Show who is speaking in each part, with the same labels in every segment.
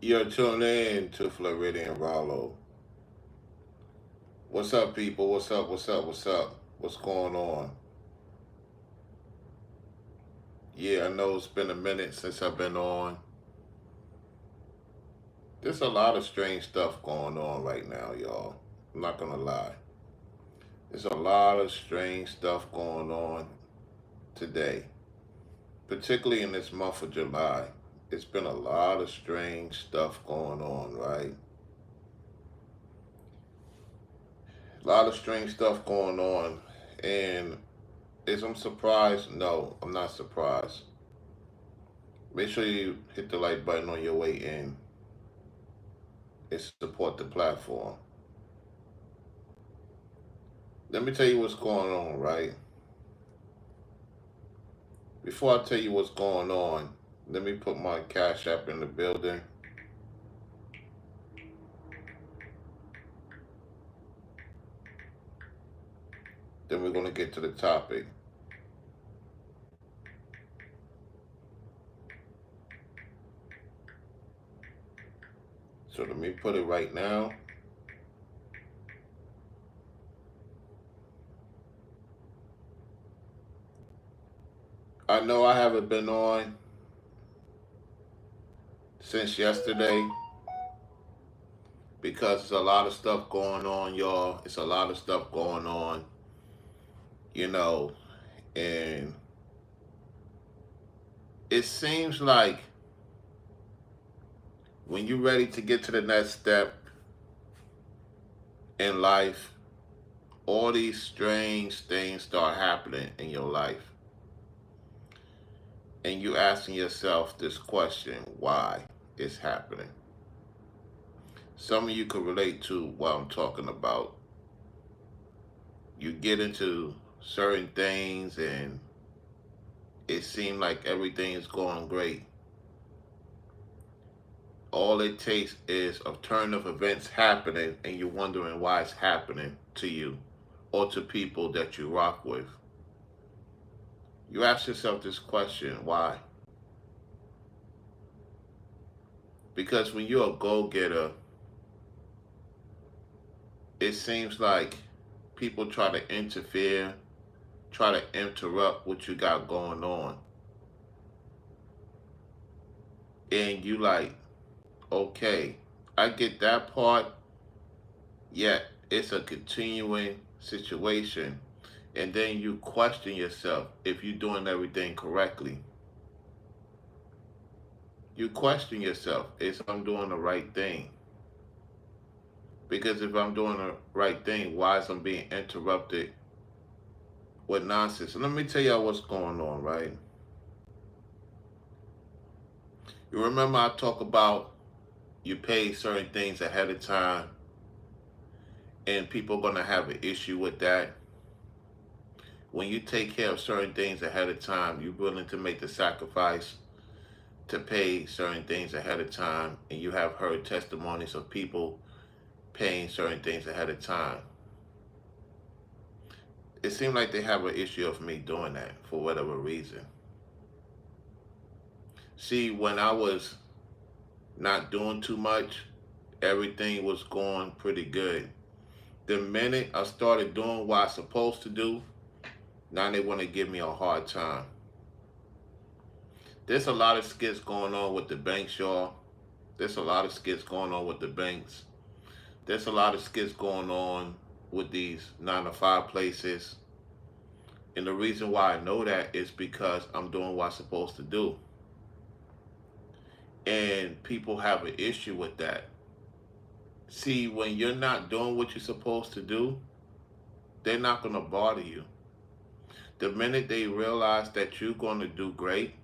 Speaker 1: You're tuned in to Floridian Rollo. What's up, people? What's up? What's up? What's up? What's going on? Yeah, I know it's been a minute since I've been on. There's a lot of strange stuff going on right now, y'all. I'm not gonna lie. There's a lot of strange stuff going on today, particularly in this month of July. It's been a lot of strange stuff going on, right? A lot of strange stuff going on. And is I'm surprised? No, I'm not surprised. Make sure you hit the like button on your way in and support the platform. Let me tell you what's going on, right? Before I tell you what's going on, let me put my Cash App in the building. Then we're going to get to the topic. So let me put it right now. I know I haven't been on since yesterday because there's a lot of stuff going on, y'all. It's a lot of stuff going on, you know, and it seems like when you're ready to get to the next step in life, all these strange things start happening in your life. And you asking yourself this question, why it's happening? Some of you could relate to what I'm talking about. You get into certain things and it seems like everything is going great. All it takes is a turn of events happening and you're wondering why it's happening to you or to people that you rock with. You ask yourself this question, why? Because when you're a go-getter, it seems like people try to interfere, try to interrupt what you got going on. And you like, okay, I get that part, yet it's a continuing situation. And then you question yourself if you're doing everything correctly. You question yourself, is I'm doing the right thing? Because if I'm doing the right thing, why is I'm being interrupted with nonsense? And let me tell y'all what's going on, right? You remember I talk about you pay certain things ahead of time and people are going to have an issue with that. When you take care of certain things ahead of time, you're willing to make the sacrifice to pay certain things ahead of time, and you have heard testimonies of people paying certain things ahead of time. It seemed like they have an issue of me doing that for whatever reason. See, when I was not doing too much, everything was going pretty good. The minute I started doing what I was supposed to do, now they want to give me a hard time. There's a lot of skits going on with the banks, y'all. There's a lot of skits going on with the banks. There's a lot of skits going on with these 9 to 5 places. And the reason why I know that is because I'm doing what I'm supposed to do. And people have an issue with that. See, when you're not doing what you're supposed to do, they're not going to bother you. The minute they realize that you're going to do great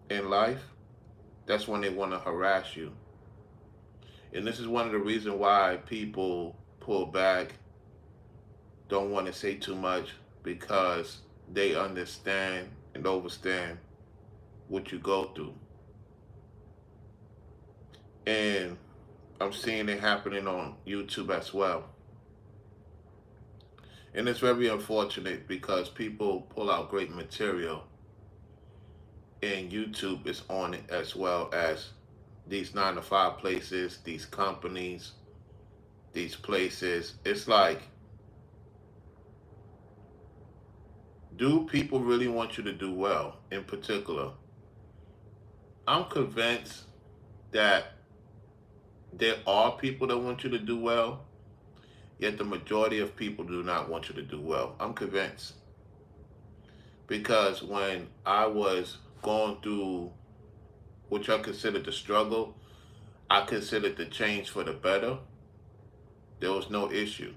Speaker 1: in life, that's when they want to harass you. And this is one of the reasons why people pull back, don't want to say too much, because they understand and understand what you go through. And I'm seeing it happening on YouTube as well. And it's very unfortunate because people pull out great material and YouTube is on it as well as these 9 to 5 places, these companies, these places. It's like, do people really want you to do well? In particular, I'm convinced that there are people that want you to do well, yet the majority of people do not want you to do well. I'm convinced. Because when I was going through what I considered the struggle, I considered the change for the better, there was no issue.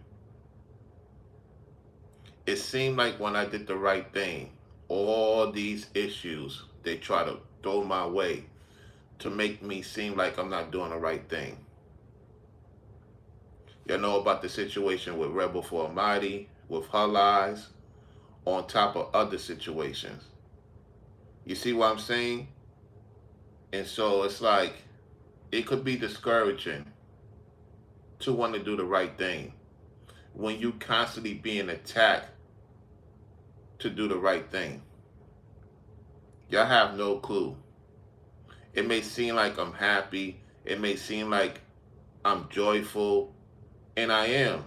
Speaker 1: It seemed like when I did the right thing, all these issues they try to throw my way to make me seem like I'm not doing the right thing. You know about the situation with Rebel for Almighty, with her lies, on top of other situations. You see what I'm saying? And so it's like, it could be discouraging to want to do the right thing when you constantly being attacked to do the right thing. Y'all have no clue. It may seem like I'm happy. It may seem like I'm joyful. And I am.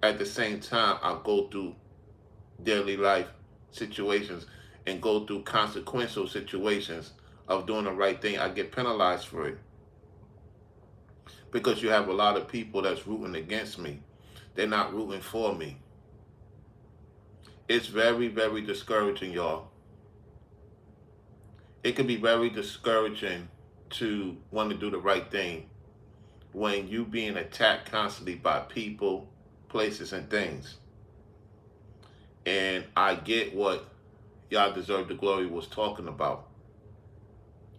Speaker 1: At the same time, I go through daily life situations and go through consequential situations of doing the right thing. I get penalized for it. Because you have a lot of people that's rooting against me. They're not rooting for me. It's very, very discouraging, y'all. It can be very discouraging to want to do the right thing when you being attacked constantly by people, places, and things. And I get what Y'all Deserve the Glory was talking about.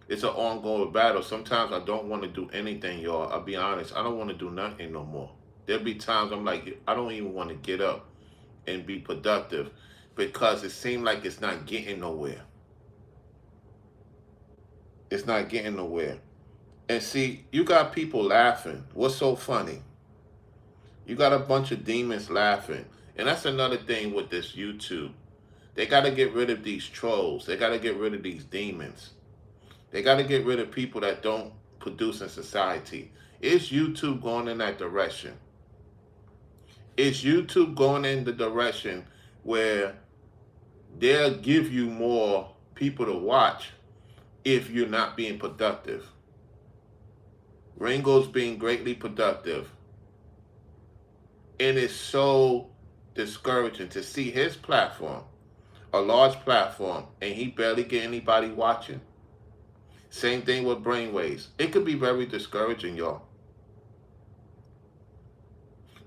Speaker 1: It's an ongoing battle. Sometimes I don't want to do anything, y'all. I'll be honest. I don't want to do nothing no more. There'll be times I'm like, I don't even want to get up and be productive because it seems like it's not getting nowhere. It's not getting nowhere. And see, you got people laughing. What's so funny? You got a bunch of demons laughing. And that's another thing with this YouTube. They got to get rid of these trolls. They got to get rid of these demons. They got to get rid of people that don't produce in society. Is YouTube going in that direction? Is YouTube going in the direction where they'll give you more people to watch if you're not being productive? Ringo's being greatly productive. And it's so discouraging to see his platform, a large platform, and he barely get anybody watching. Same thing with Brainwaves. It could be very discouraging, y'all.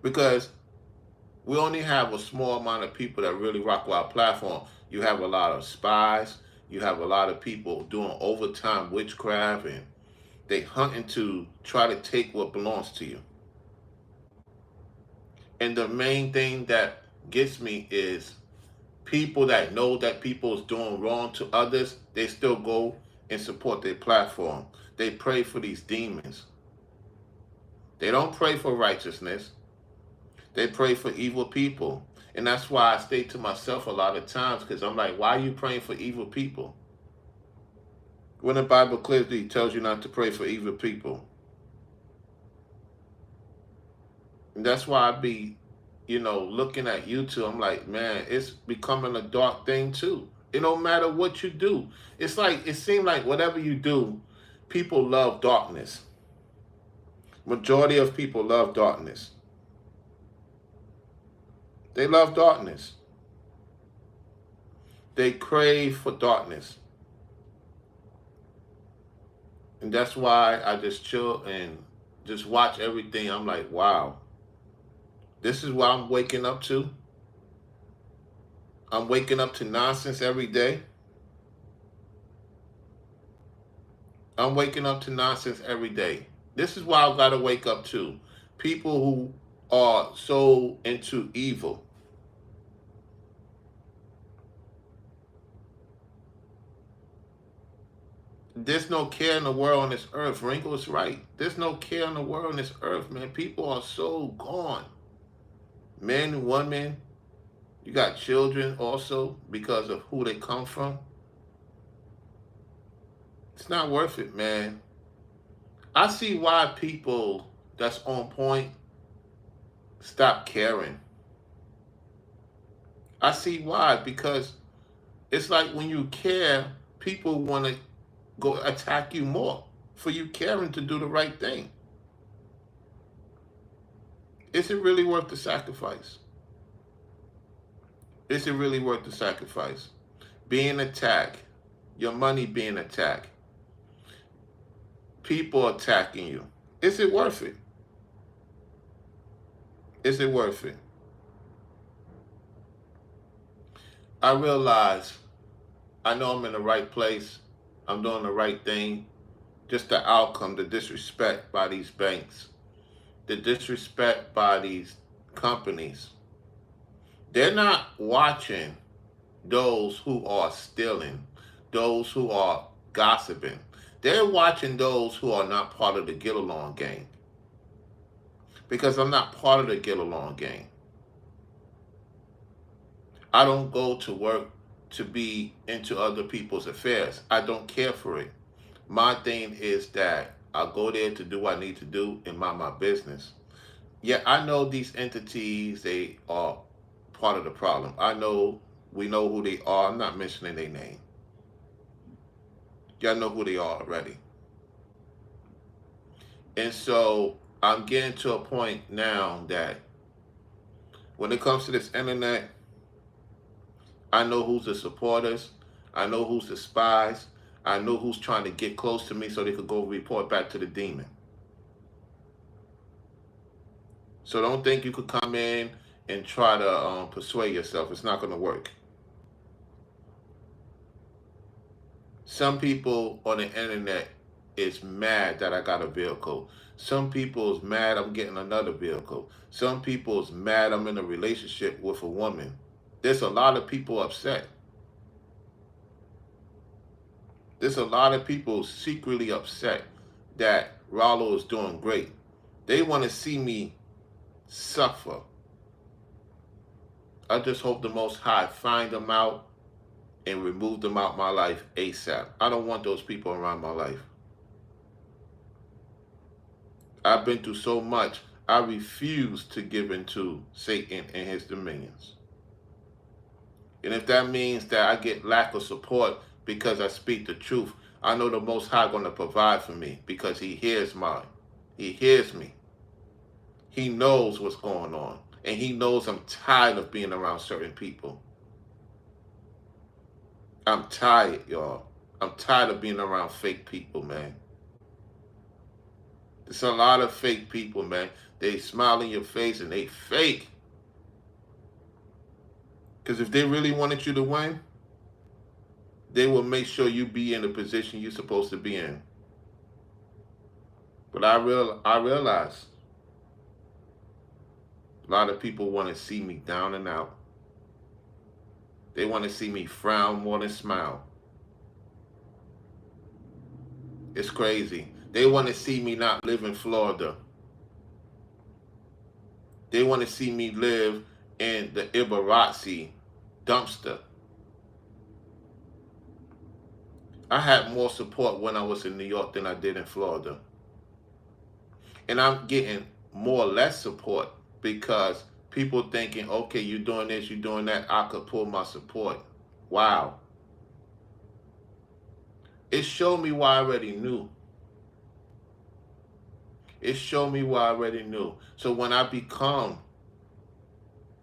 Speaker 1: Because we only have a small amount of people that really rock with our platform. You have a lot of spies. You have a lot of people doing overtime witchcraft, and they hunting to try to take what belongs to you. And the main thing that gets me is people that know that people is doing wrong to others, they still go and support their platform. They pray for these demons. They don't pray for righteousness. They pray for evil people. And that's why I stay to myself a lot of times, because I'm like, why are you praying for evil people? When the Bible clearly tells you not to pray for evil people. And that's why I be, looking at YouTube, I'm like, man, it's becoming a dark thing too. It don't matter what you do. It's like, it seems like whatever you do, people love darkness. Majority of people love darkness. They love darkness. They crave for darkness. And that's why I just chill and just watch everything. I'm like, wow. This is what I'm waking up to. I'm waking up to nonsense every day. I'm waking up to nonsense every day. This is why I've got to wake up to. People who are so into evil. There's no care in the world on this earth. Ringo is right. There's no care in the world on this earth, man. People are so gone. Men, women, you got children also because of who they come from. It's not worth it, man. I see why people that's on point stop caring. I see why, because it's like when you care, people want to go attack you more for you caring to do the right thing. Is it really worth the sacrifice? Is it really worth the sacrifice? Being attacked, your money being attacked, people attacking you. Is it worth it? Is it worth it? I realize I know I'm in the right place. I'm doing the right thing. Just the outcome, the disrespect by these banks, the disrespect by these companies. They're not watching those who are stealing, those who are gossiping. They're watching those who are not part of the get along gang. Because I'm not part of the get along gang. I don't go to work to be into other people's affairs. I don't care for it. My thing is that I go there to do what I need to do and mind my business. Yeah, I know these entities, they are part of the problem. We know who they are. I'm not mentioning their name. Y'all know who they are already. And so I'm getting to a point now that when it comes to this internet, I know who's the supporters. I know who's the spies. I know who's trying to get close to me so they could go report back to the demon. So don't think you could come in and try to persuade yourself. It's not going to work. Some people on the internet is mad that I got a vehicle. Some people is mad I'm getting another vehicle. Some people is mad I'm in a relationship with a woman. There's a lot of people upset. There's a lot of people secretly upset that Rollo is doing great. They want to see me suffer. I just hope the Most High find them out and remove them out my life ASAP. I don't want those people around my life. I've been through so much. I refuse to give in to Satan and his dominions. And if that means that I get lack of support because I speak the truth, I know the Most High going to provide for me because he hears mine. He hears me. He knows what's going on. And he knows I'm tired of being around certain people. I'm tired, y'all. I'm tired of being around fake people, man. There's a lot of fake people, man. They smile in your face and they fake. Because if they really wanted you to win, they will make sure you be in the position you're supposed to be in. But I realize a lot of people want to see me down and out. They want to see me frown more than smile. It's crazy. They want to see me not live in Florida. They want to see me live in the Ibarrazzi dumpster. I had more support when I was in New York than I did in Florida. And I'm getting more or less support because people thinking, okay, you're doing this, you're doing that, I could pull my support. Wow. It showed me what I already knew. It showed me what I already knew. So when I become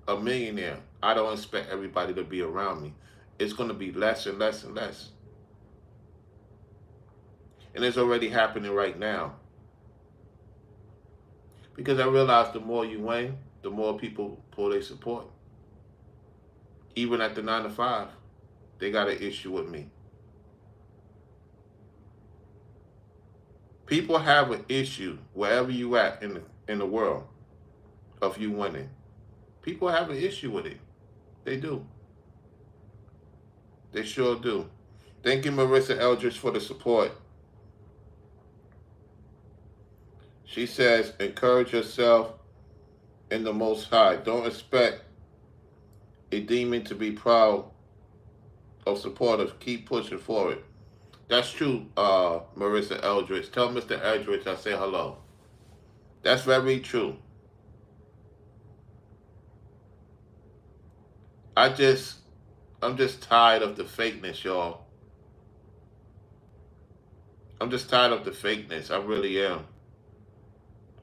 Speaker 1: a millionaire, I don't expect everybody to be around me. It's going to be less and less and less. And it's already happening right now. Because I realize the more you win, the more people pull their support. Even at the 9 to 5, they got an issue with me. People have an issue wherever you at in the world of you winning. People have an issue with it. They do. They sure do. Thank you, Marissa Eldridge, for the support. She says, encourage yourself in the Most High. Don't expect a demon to be proud of supporters. Keep pushing forward. That's true, Marissa Eldridge. Tell Mr. Eldridge I say hello. That's very true. I just, I'm just tired of the fakeness, y'all. I'm just tired of the fakeness. I really am.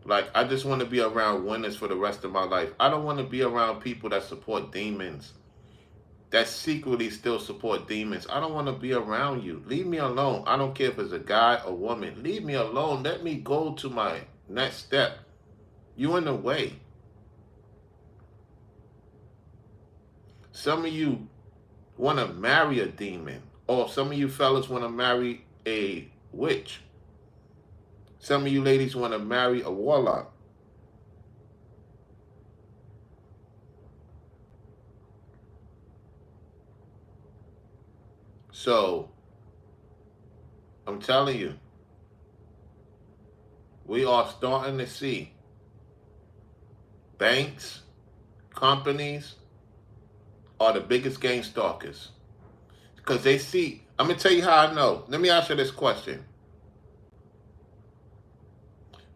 Speaker 1: Like, I just want to be around winners for the rest of my life. I don't want to be around people that support demons, that secretly still support demons. I don't want to be around you. Leave me alone. I don't care if it's a guy or woman. Leave me alone. Let me go to my next step. You in the way. Some of you want to marry a demon, or some of you fellas want to marry a witch. Some of you ladies want to marry a warlock. So, I'm telling you, we are starting to see banks, companies are the biggest game stalkers. Because they see, I'm going to tell you how I know. Let me ask you this question.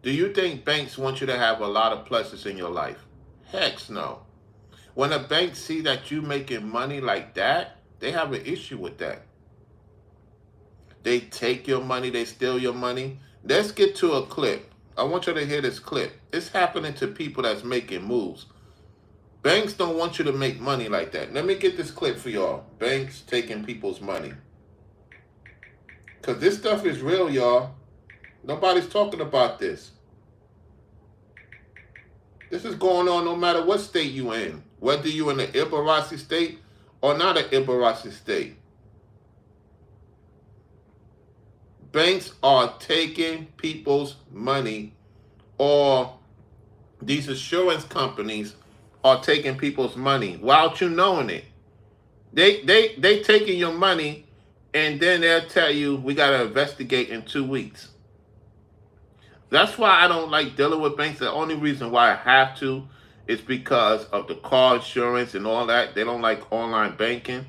Speaker 1: Do you think banks want you to have a lot of pluses in your life? Heck no. When a bank see that you making money like that, they have an issue with that. They take your money, they steal your money. Let's get to a clip. I want you to hear this clip. It's happening to people that's making moves. Banks don't want you to make money like that. Let me get this clip for y'all. Banks taking people's money. Because this stuff is real, y'all. Nobody's talking about this. This is going on no matter what state you in. Whether you in the Ibarasi state or not an Ibarasi state. Banks are taking people's money, or these insurance companies are taking people's money without you knowing it. They taking your money, and then they'll tell you we gotta investigate in 2 weeks. That's why I don't like dealing with banks. The only reason why I have to is because of the car insurance and all that. They don't like online banking.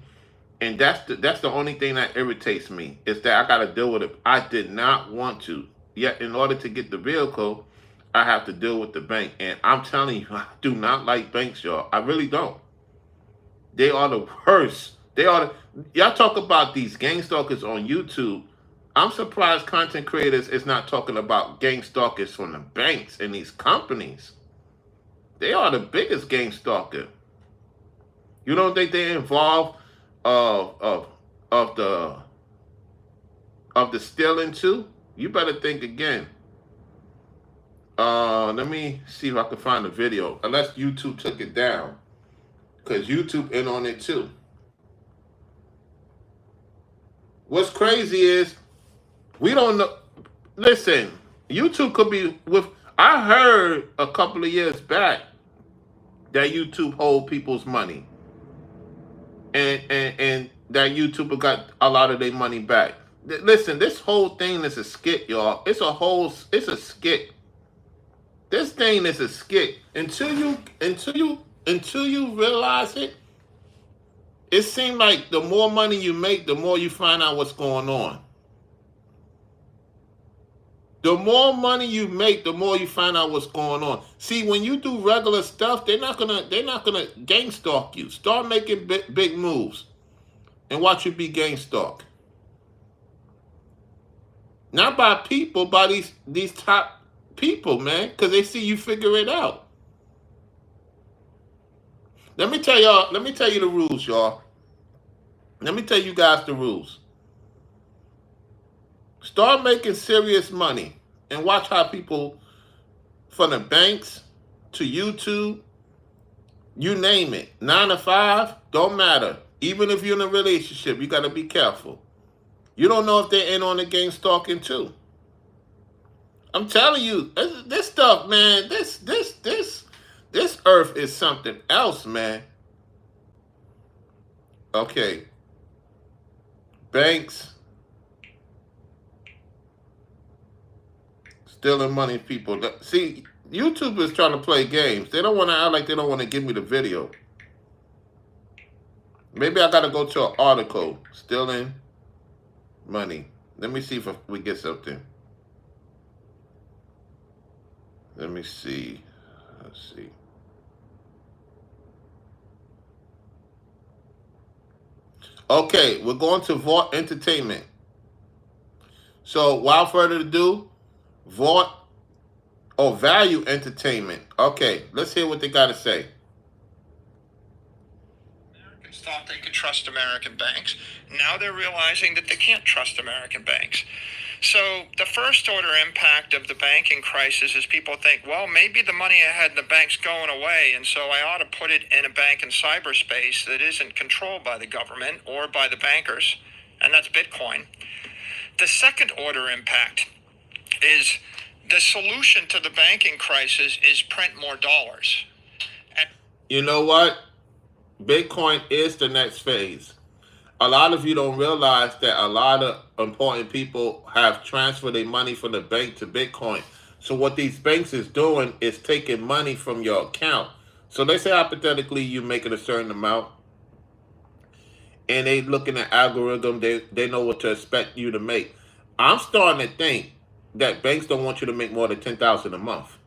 Speaker 1: And that's the only thing that irritates me, is that I got to deal with it. I did not want to. Yet in order to get the vehicle, I have to deal with the bank. And I'm telling you, I do not like banks, y'all. I really don't. They are the worst. Y'all talk about these gang stalkers on YouTube. I'm surprised content creators is not talking about gang stalkers from the banks and these companies. They are the biggest gang stalker. You don't think they involved of the stealing too? You better think again. Let me see if I can find the video. Unless YouTube took it down, because YouTube in on it too. What's crazy is we don't know. Listen, YouTube could be with. I heard a couple of years back that YouTube hold people's money, and that YouTuber got a lot of their money back. Listen, this whole thing is a skit, y'all. It's a skit. This thing is a skit. Until you realize it, it seems like the more money you make, the more you find out what's going on. The more money you make, the more you find out what's going on. See, when you do regular stuff, they're not gonna gang stalk you. Start making big moves, and watch you be gang stalked. Not by people, by these top people, man, because they see you figure it out. Let me tell you the rules, y'all. Let me tell you guys the rules. Start making serious money and watch how people, from the banks to YouTube, you name it, 9 to 5, don't matter. Even if you're in a relationship, you got to be careful. You don't know if they're in on the gang stalking too. I'm telling you, this stuff, man, this earth is something else, man. Okay. Banks stealing money, people. See, YouTube is trying to play games. They don't want to act like they don't want to give me the video. Maybe I got to go to an article. Stealing money. Let me see if we get something. Let me see. Let's see. Okay, we're going to Vought Entertainment. So, without further ado, Vought or Value Entertainment. Okay, let's hear what they got to say.
Speaker 2: Americans thought they could trust American banks. Now they're realizing that they can't trust American banks. So the first order impact of the banking crisis is people think, well, maybe the money I had in the bank's going away, and so I ought to put it in a bank in cyberspace that isn't controlled by the government or by the bankers, and that's Bitcoin. The second order impact is the solution to the banking crisis is print more dollars.
Speaker 1: And you know what? Bitcoin is the next phase. A lot of you don't realize that a lot of important people have transferred their money from the bank to Bitcoin. So what these banks is doing is taking money from your account. So they say hypothetically you're making a certain amount, and they looking at algorithm, they know what to expect you to make. I'm starting to think that banks don't want you to make more than $10,000 a month.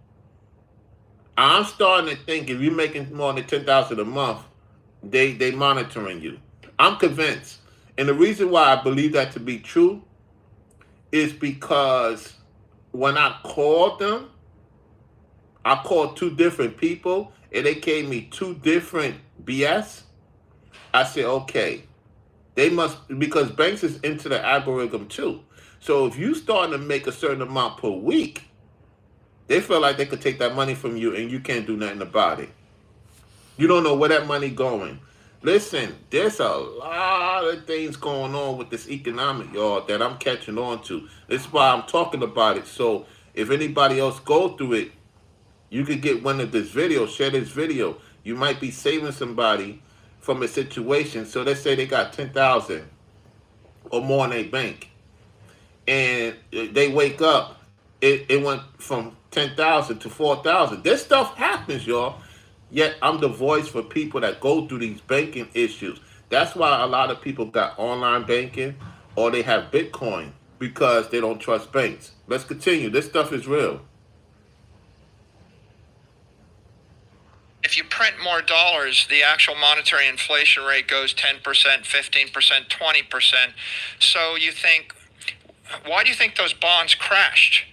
Speaker 1: I'm starting to think if you're making more than $10,000 a month, they monitoring you. I'm convinced. And the reason why I believe that to be true is because when I called them, I called two different people and they gave me two different BS. I said, okay, they must, because banks is into the algorithm too. So if you starting to make a certain amount per week, they feel like they could take that money from you and you can't do nothing about it. You don't know where that money going. Listen, there's a lot of things going on with this economic, y'all, that I'm catching on to. That's why I'm talking about it. So if anybody else go through it, you could get one of this video, share this video. You might be saving somebody from a situation. So let's say they got 10,000 or more in their bank, and they wake up, it went from 10,000 to 4,000. This stuff happens, y'all. Yet I'm the voice for people that go through these banking issues. That's why a lot of people got online banking or they have Bitcoin, because they don't trust banks. Let's continue. This stuff is real.
Speaker 2: If you print more dollars, the actual monetary inflation rate goes 10%, 15%, 20%. So you think, why do you think those bonds crashed?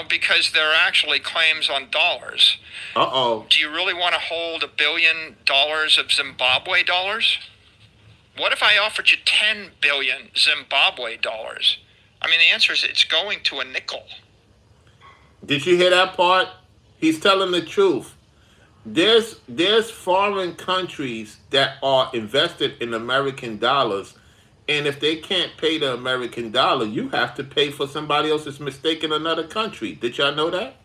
Speaker 2: Because they're actually claims on dollars.
Speaker 1: Uh-oh.
Speaker 2: Do you really want to hold $1 billion of Zimbabwe dollars? What if I offered you 10 billion Zimbabwe dollars? I mean, the answer is it's going to a nickel.
Speaker 1: Did you hear that part? He's telling the truth. There's foreign countries that are invested in American dollars, and if they can't pay the American dollar, you have to pay for somebody else's mistake in another country. Did y'all know that?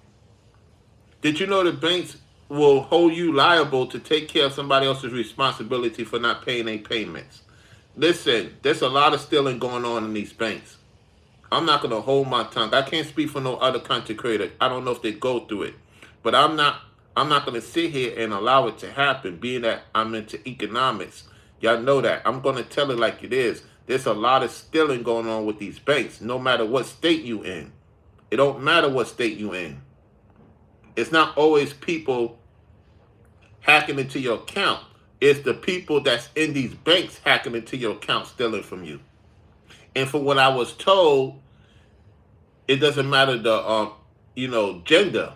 Speaker 1: Did you know the banks will hold you liable to take care of somebody else's responsibility for not paying their payments? Listen, there's a lot of stealing going on in these banks. I'm not going to hold my tongue. I can't speak for no other content creator. I don't know if they go through it. But I'm not going to sit here and allow it to happen, being that I'm into economics. Y'all know that. I'm going to tell it like it is. There's a lot of stealing going on with these banks, no matter what state you in. It don't matter what state you in. It's not always people hacking into your account. It's the people that's in these banks hacking into your account, stealing from you. And for what I was told, it doesn't matter the gender.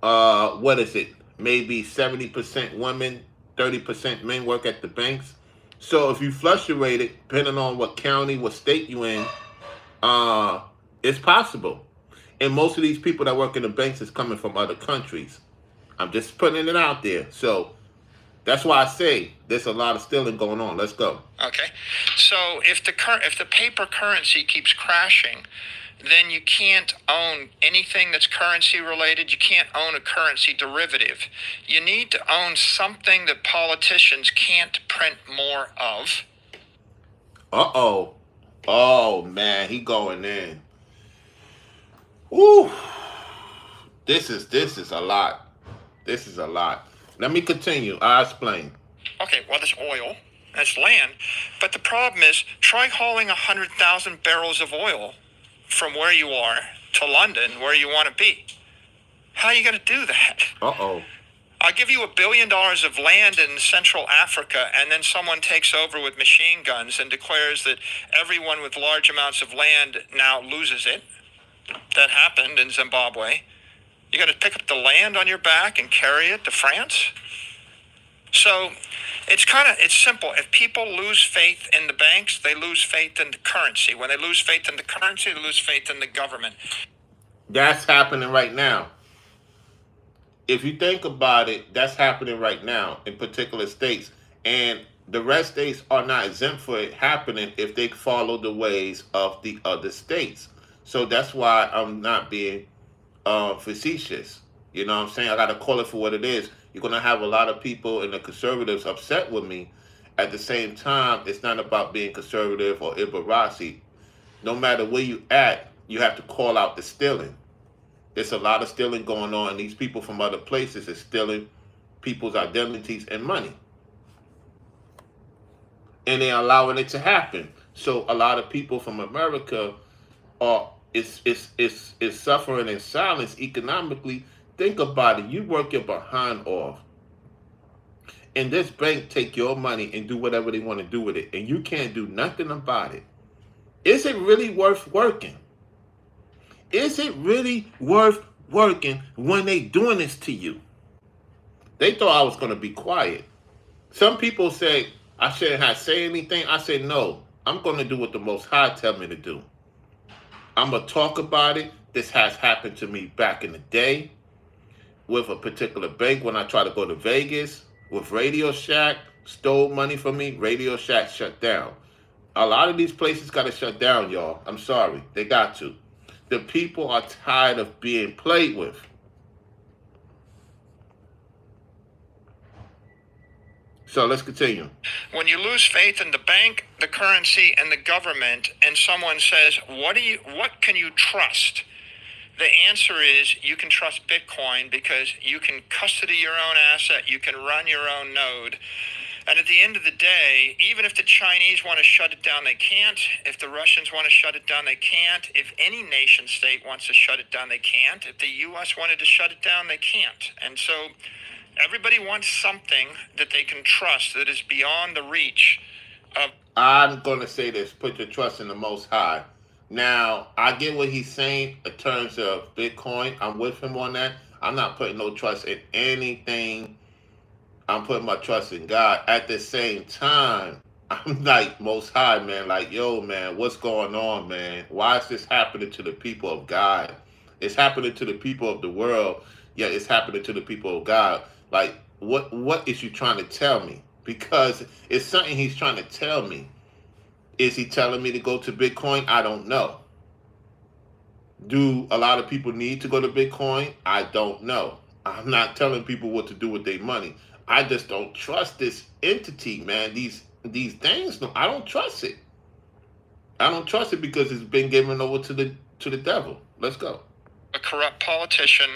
Speaker 1: What is it? Maybe 70% women, 30% men work at the banks. So if you fluctuate it, depending on what county, what state you in, it's possible. And most of these people that work in the banks is coming from other countries. I'm just putting it out there. So that's why I say there's a lot of stealing going on. Let's go.
Speaker 2: Okay. So if the paper currency keeps crashing, then you can't own anything that's currency related. You can't own a currency derivative. You need to own something that politicians can't print more of.
Speaker 1: Uh-oh. Oh, man, he going in. Woo. This is a lot. This is a lot. Let me continue. I'll explain.
Speaker 2: Okay, well, there's oil, That's land. But the problem is, try hauling 100,000 barrels of oil from where you are to London, where you want to be. How are you going to do that?
Speaker 1: Uh-oh.
Speaker 2: I'll give you $1 billion of land in Central Africa, and then someone takes over with machine guns and declares that everyone with large amounts of land now loses it. That happened in Zimbabwe. You got to pick up the land on your back and carry it to France? So it's simple. If people lose faith in the banks, they lose faith in the currency. When they lose faith in the currency, they lose faith in the government.
Speaker 1: That's happening right now. If you think about it, that's happening right now in particular states. And the rest states are not exempt for it happening if they follow the ways of the other states. So that's why I'm not being facetious. You know what I'm saying? I got to call it for what it is. You're going to have a lot of people and the conservatives upset with me. At the same time, it's not about being conservative or Ibarasi. No matter where you at, you have to call out the stealing. There's a lot of stealing going on, and these people from other places are stealing people's identities and money. And they're allowing it to happen. So a lot of people from America are is suffering in silence economically. Think about it. You work your behind off. And this bank take your money and do whatever they want to do with it. And you can't do nothing about it. Is it really worth working? Is it really worth working when they doing this to you? They thought I was going to be quiet. Some people say I shouldn't have say anything. I say no. I'm going to do what the Most High tell me to do. I'm going to talk about it. This has happened to me back in the day with a particular bank when I tried to go to Vegas with Radio Shack. Stole money from me. Radio Shack shut down. A lot of these places got to shut down, y'all. I'm sorry. They got to. The people are tired of being played with. So let's continue.
Speaker 2: When you lose faith in the bank, the currency, and the government, and someone says, what can you trust? The answer is you can trust Bitcoin because you can custody your own asset, you can run your own node. And at the end of the day, even if the Chinese want to shut it down, they can't. If the Russians want to shut it down, they can't. If any nation state wants to shut it down, they can't. If the U.S. wanted to shut it down, they can't. And so everybody wants something that they can trust that is beyond the reach of...
Speaker 1: I'm going to say this. Put your trust in the Most High. Now, I get what he's saying in terms of Bitcoin. I'm with him on that. I'm not putting no trust in anything. I'm putting my trust in God. At the same time, I'm like, Most High, man, like, yo, man, what's going on, man? Why is this happening to the people of God? It's happening to the people of the world, yet it's happening to the people of God. Like, what is you trying to tell me? Because it's something he's trying to tell me. Is he telling me to go to Bitcoin? I don't know. Do a lot of people need to go to Bitcoin? I don't know. I'm not telling people what to do with their money. I just don't trust this entity, man. These things, no, I don't trust it. I don't trust it because it's been given over to the devil. Let's go.
Speaker 2: A corrupt politician,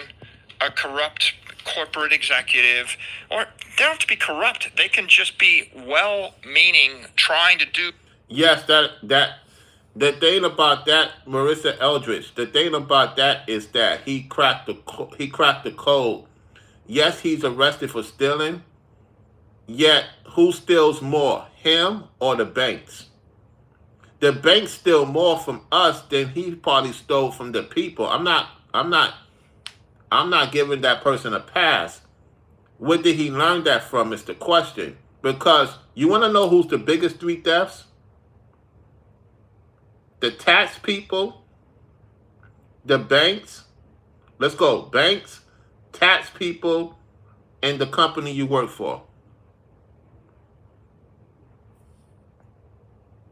Speaker 2: a corrupt corporate executive, or they don't have to be corrupt. They can just be well-meaning, trying to do...
Speaker 1: Yes, the thing about that, Marissa Eldridge, the thing about that is that he cracked the code. Yes, he's arrested for stealing, yet who steals more, him or the banks? The banks steal more from us than he probably stole from the people. I'm not giving that person a pass. Where did he learn that from is the question. Because you want to know who's the biggest three thefts? The tax people, the banks. Let's go. Banks, tax people, and the company you work for.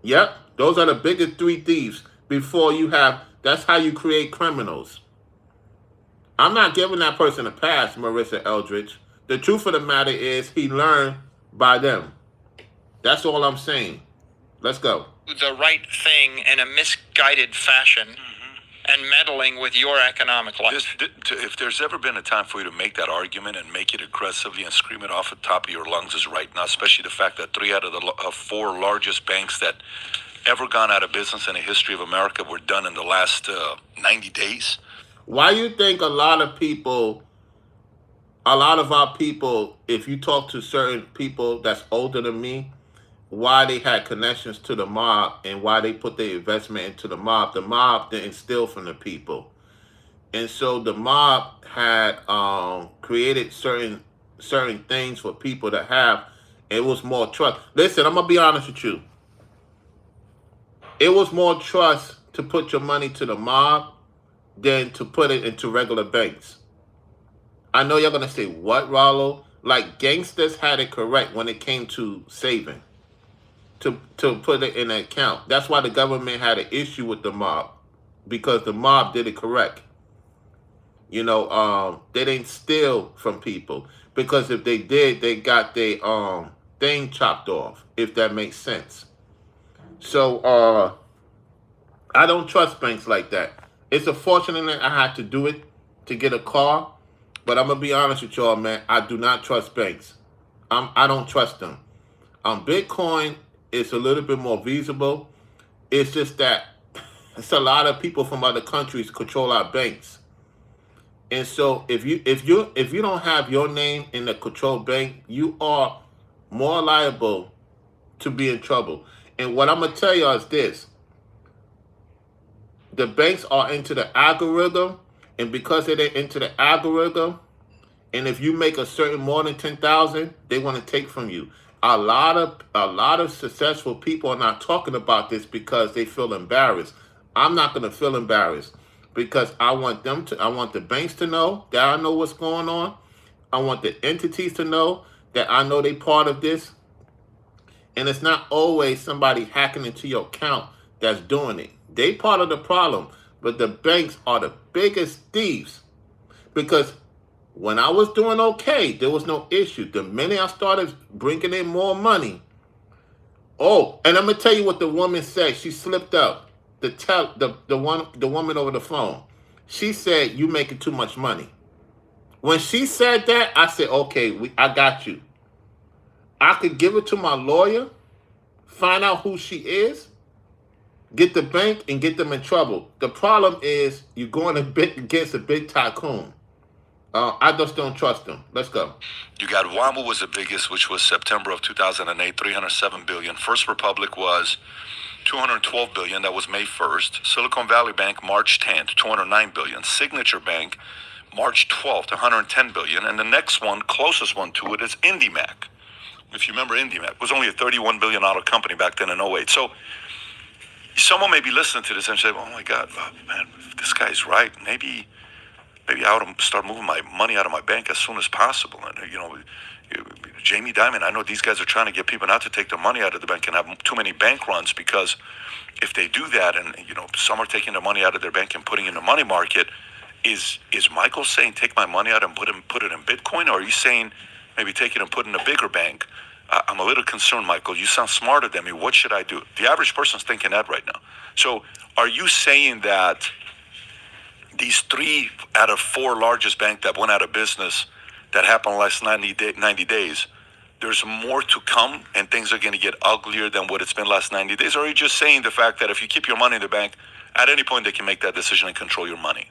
Speaker 1: Yep, those are the biggest three thieves before you have... That's how you create criminals. I'm not giving that person a pass, Marissa Eldridge. The truth of the matter is he learned by them. That's all I'm saying. Let's go.
Speaker 2: The right thing in a misguided fashion. and meddling with your economic life.
Speaker 3: If there's ever been a time for you to make that argument and make it aggressively and scream it off the top of your lungs, is right now, especially the fact that 3 out of the 4 largest banks that ever gone out of business in the history of America were done in the last 90 days.
Speaker 1: Why you think a lot of our people, if you talk to certain people that's older than me, why they had connections to the mob and why they put their investment into the mob didn't steal from the people. And so the mob had created certain things for people to have. It was more trust. Listen, I'm going to be honest with you. It was more trust to put your money to the mob than to put it into regular banks. I know you're going to say, what, Rollo? Like, gangsters had it correct when it came to saving, to put it in an account. That's why the government had an issue with the mob, because the mob did it correct. You know, they didn't steal from people, because if they did, they got their thing chopped off, if that makes sense. So I don't trust banks like that. It's unfortunate that I had to do it to get a car, but I'm gonna be honest with y'all, man. I do not trust banks. I don't trust them. Bitcoin is a little bit more feasible. It's just that it's a lot of people from other countries control our banks, and so if you don't have your name in the controlled bank, you are more liable to be in trouble. And what I'm gonna tell y'all is this: the banks are into the algorithm, and because they're into the algorithm, and if you make a certain more than 10,000, they want to take from you. A lot of successful people are not talking about this because they feel embarrassed. I'm not going to feel embarrassed, because I want the banks to know that I know what's going on. I want the entities to know that I know they part of this. And it's not always somebody hacking into your account that's doing it. They part of the problem, but the banks are the biggest thieves. Because when I was doing okay, there was no issue. The minute I started bringing in more money, and I'm gonna tell you what the woman said. She slipped up. The woman over the phone. She said, "You making too much money." When she said that, I said, "Okay, I got you." I could give it to my lawyer, find out who she is, get the bank, and get them in trouble. The problem is you're going against a big tycoon. I just don't trust them. Let's go.
Speaker 3: You got WAMU was the biggest, which was September of 2008, 307 billion. First Republic was 212 billion. That was May 1st. Silicon Valley Bank, March 10th, 209 billion. Signature Bank, March 12th, 110 billion. And the next one, closest one to it, is IndyMac. If you remember, IndyMac was only a $31 billion company back then in 08. So someone may be listening to this and say, oh my God, man, if this guy's right, maybe I ought to start moving my money out of my bank as soon as possible. And, Jamie Dimon, I know these guys are trying to get people not to take their money out of the bank and have too many bank runs, because if they do that and, some are taking their money out of their bank and putting it in the money market, is Michael saying take my money out and put it in Bitcoin? Or are you saying maybe take it and put it in a bigger bank? I'm a little concerned, Michael. You sound smarter than me. What should I do? The average person's thinking that right now. So are you saying that these 3 out of 4 largest banks that went out of business that happened last 90 days, there's more to come and things are going to get uglier than what it's been last 90 days? Or are you just saying the fact that if you keep your money in the bank, at any point they can make that decision and control your money?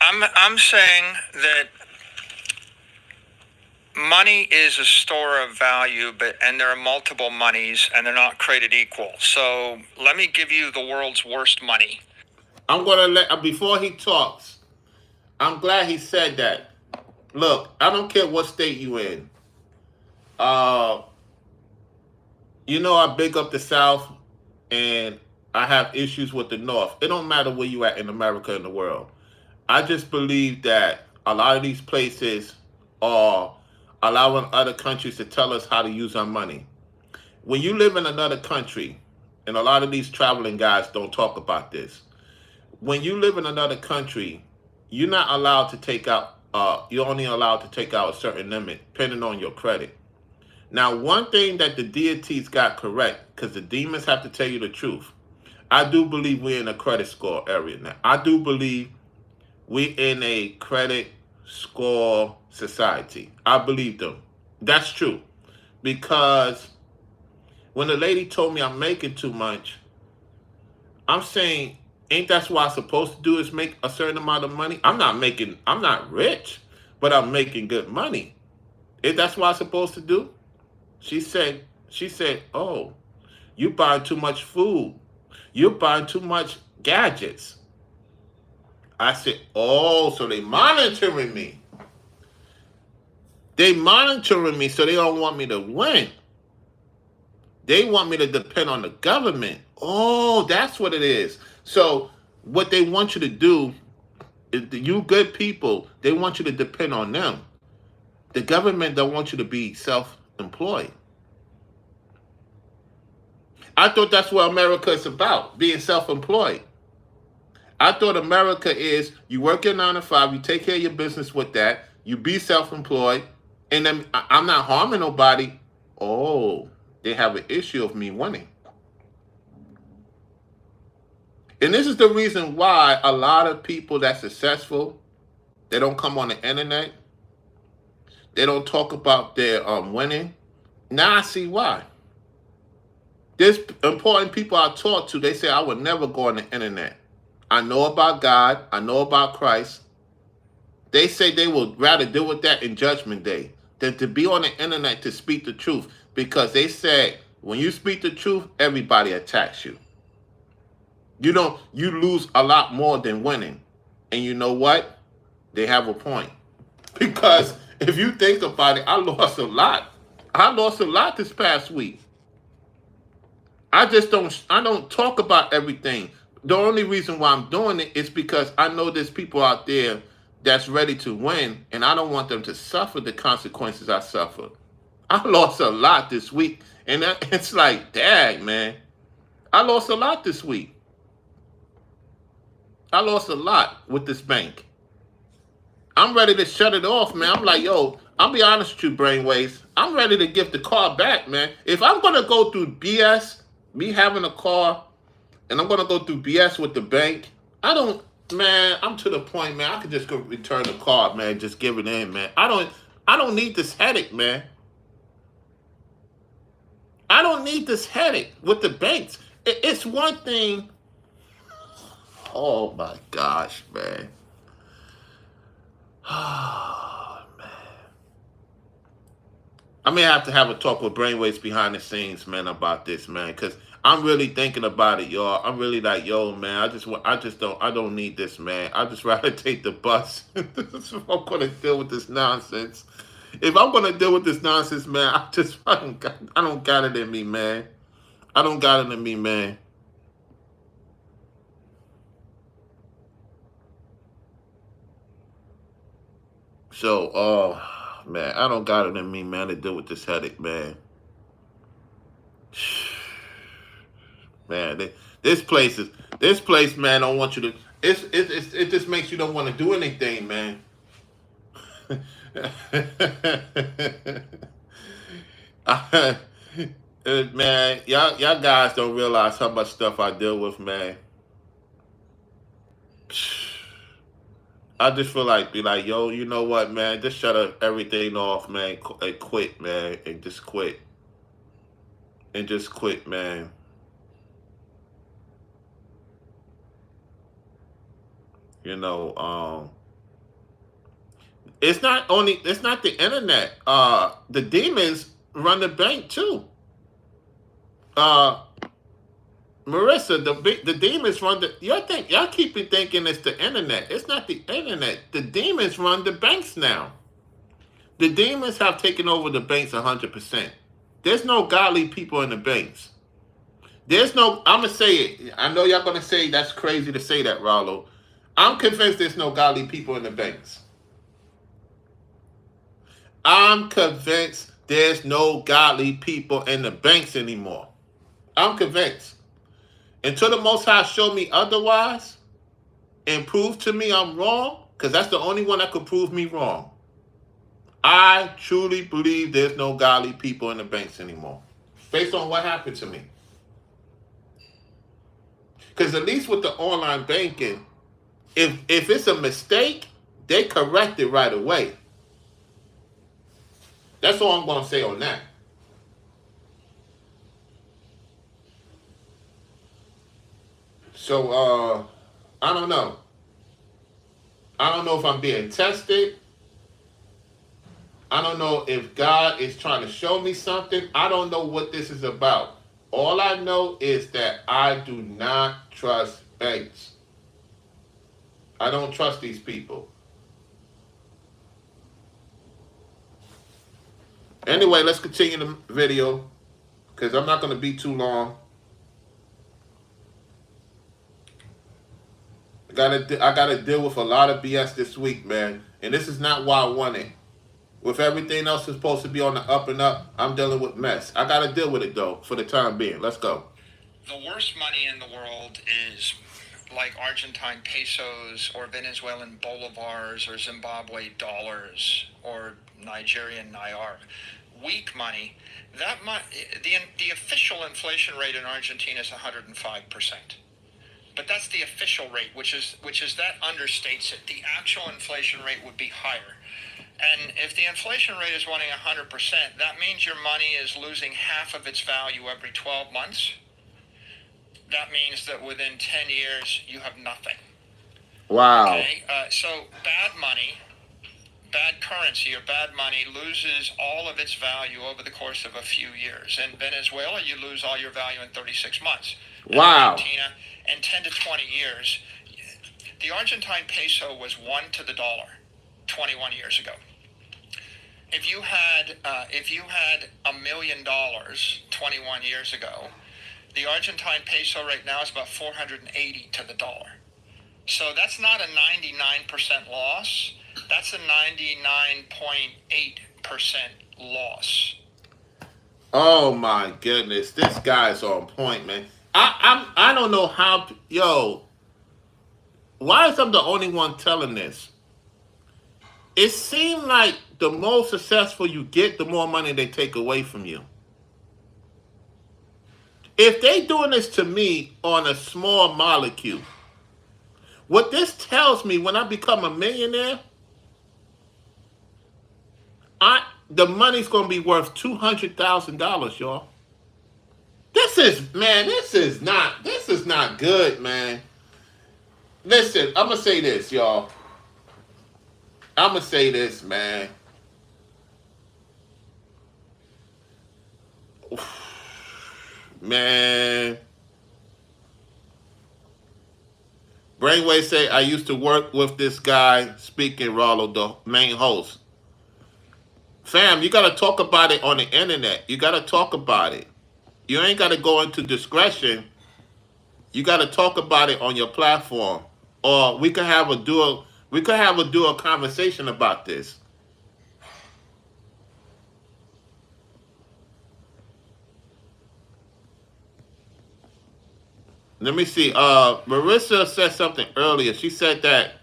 Speaker 2: I'm saying that money is a store of value, and there are multiple monies, and they're not created equal. So let me give you the world's worst money.
Speaker 1: I'm going to before he talks, I'm glad he said that. Look, I don't care what state you in. I big up the South, and I have issues with the North. It don't matter where you at in America and the world. I just believe that a lot of these places are allowing other countries to tell us how to use our money. When you live in another country, and a lot of these traveling guys don't talk about this, when you live in another country, you're not allowed to take out, you're only allowed to take out a certain limit depending on your credit. Now, one thing that the deities got correct, because the demons have to tell you the truth. I do believe we're in a credit score area now. I do believe we're in a credit score society. I believe them. That's true. Because when the lady told me I'm making too much, I'm saying, ain't that's what I'm supposed to do is make a certain amount of money? I'm not rich, but I'm making good money. If that's what I'm supposed to do? She said, oh, you buying too much food. You're buying too much gadgets. I said, oh, so they monitoring me. They monitoring me so they don't want me to win. They want me to depend on the government. Oh, that's what it is. So what they want you to do is, you good people, they want you to depend on them. The government don't want you to be self-employed. I thought that's what America is about, being self-employed. I thought America is you work your 9 to 5, you take care of your business with that, you be self-employed, and then I'm not harming nobody. Oh, they have an issue of me winning. And this is the reason why a lot of people that's successful, they don't come on the internet. They don't talk about their winning. Now I see why. There's important people I talk to, they say I would never go on the internet. I know about God. I know about Christ. They say they would rather deal with that in Judgment Day than to be on the internet to speak the truth, because they said when you speak the truth, everybody attacks you. You lose a lot more than winning. And you know what? They have a point. Because if you think about it, I lost a lot. I lost a lot this past week. I don't talk about everything. The only reason why I'm doing it is because I know there's people out there that's ready to win, and I don't want them to suffer the consequences I suffered. I lost a lot this week, and it's like, dang, man. I lost a lot this week. I lost a lot with this bank. I'm ready to shut it off, man. I'm like, yo, I'll be honest with you, Brainwaves. I'm ready to give the car back, man. If I'm going to go through BS, me having a car, and I'm going to go through BS with the bank, I'm to the point, man, I could just go return the car, man, just give it in, man. I don't need this headache, man. I don't need this headache with the banks. It's one thing. Oh, my gosh, man. Oh, man. I may have to have a talk with Brainwaves behind the scenes, man, about this, man, because I'm really thinking about it, y'all. I'm really like, yo, man, I don't need this, man. I just rather take the bus. If I'm gonna deal with this nonsense. If I'm gonna deal with this nonsense, man, I don't got it in me, man. I don't got it in me, man. So, man, I don't got it in me, man, to deal with this headache, man. Man, this place, man, don't want you to. It just makes you don't want to do anything, man. Man, y'all guys don't realize how much stuff I deal with, man. I just feel like be like, yo, you know what, man? Just shut everything off, man, and quit, man, and just quit, man. You know, it's not the internet. The demons run the bank too. Marissa, the demons run the. Y'all keep thinking it's the internet. It's not the internet. The demons run the banks now. The demons have taken over the banks 100%. There's no godly people in the banks. I'm gonna say it. I know y'all gonna say that's crazy to say that, Rollo. I'm convinced there's no godly people in the banks. I'm convinced there's no godly people in the banks anymore. I'm convinced. Until the Most High show me otherwise and prove to me I'm wrong, because that's the only one that could prove me wrong. I truly believe there's no godly people in the banks anymore, based on what happened to me. Because at least with the online banking, if it's a mistake, they correct it right away. That's all I'm gonna say on that. So I don't know. I don't know if I'm being tested. I don't know if God is trying to show me something. I don't know what this is about. All I know is that I do not trust banks. I don't trust these people. Anyway, let's continue the video because I'm not going to be too long. I gotta deal with a lot of BS this week, man. And this is not why I want it. With everything else that's supposed to be on the up and up, I'm dealing with mess. I gotta deal with it though, for the time being. Let's go.
Speaker 2: The worst money in the world is like Argentine pesos or Venezuelan bolivars or Zimbabwe dollars or Nigerian naira. Weak money. The official inflation rate in Argentina is 105%. But that's the official rate, which is that understates it. The actual inflation rate would be higher. And if the inflation rate is running 100%, that means your money is losing half of its value every 12 months. That means that within 10 years, you have nothing.
Speaker 1: Wow.
Speaker 2: Okay? So bad money, bad currency or bad money loses all of its value over the course of a few years. In Venezuela, you lose all your value in 36 months.
Speaker 1: Wow.
Speaker 2: Argentina, in 10 to 20 years, the Argentine peso was 1 to the dollar 21 years ago. If you had $1 million 21 years ago, the Argentine peso right now is about 480 to the dollar. So that's not a 99% loss. That's a 99.8% loss.
Speaker 1: Oh my goodness, this guy's on point, man. I don't know how. Why is I'm the only one telling this? It seems like the more successful you get, the more money they take away from you. If they doing this to me on a small molecule, what this tells me when I become a millionaire, the money's gonna be worth $200,000, y'all. This is not good, man. Listen, I'm gonna say this, y'all. I'm gonna say this, man. Man. Brainwave say, I used to work with this guy speaking, Rollo, the main host. Fam, you gotta talk about it on the internet. You gotta talk about it. You ain't gotta go into discretion. You gotta talk about it on your platform. Or we could have a dual conversation about this. Let me see. Marissa said something earlier. She said that.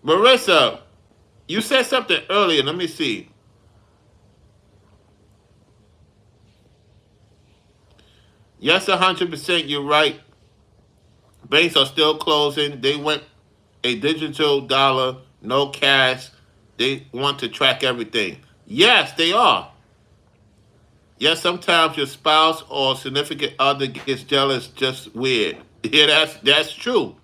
Speaker 1: Marissa, you said something earlier. Let me see. Yes, 100%. You're right. Banks are still closing. They went a digital dollar, no cash. They want to track everything. Yes, they are. Yes, sometimes your spouse or significant other gets jealous. Just weird. Yeah, that's true.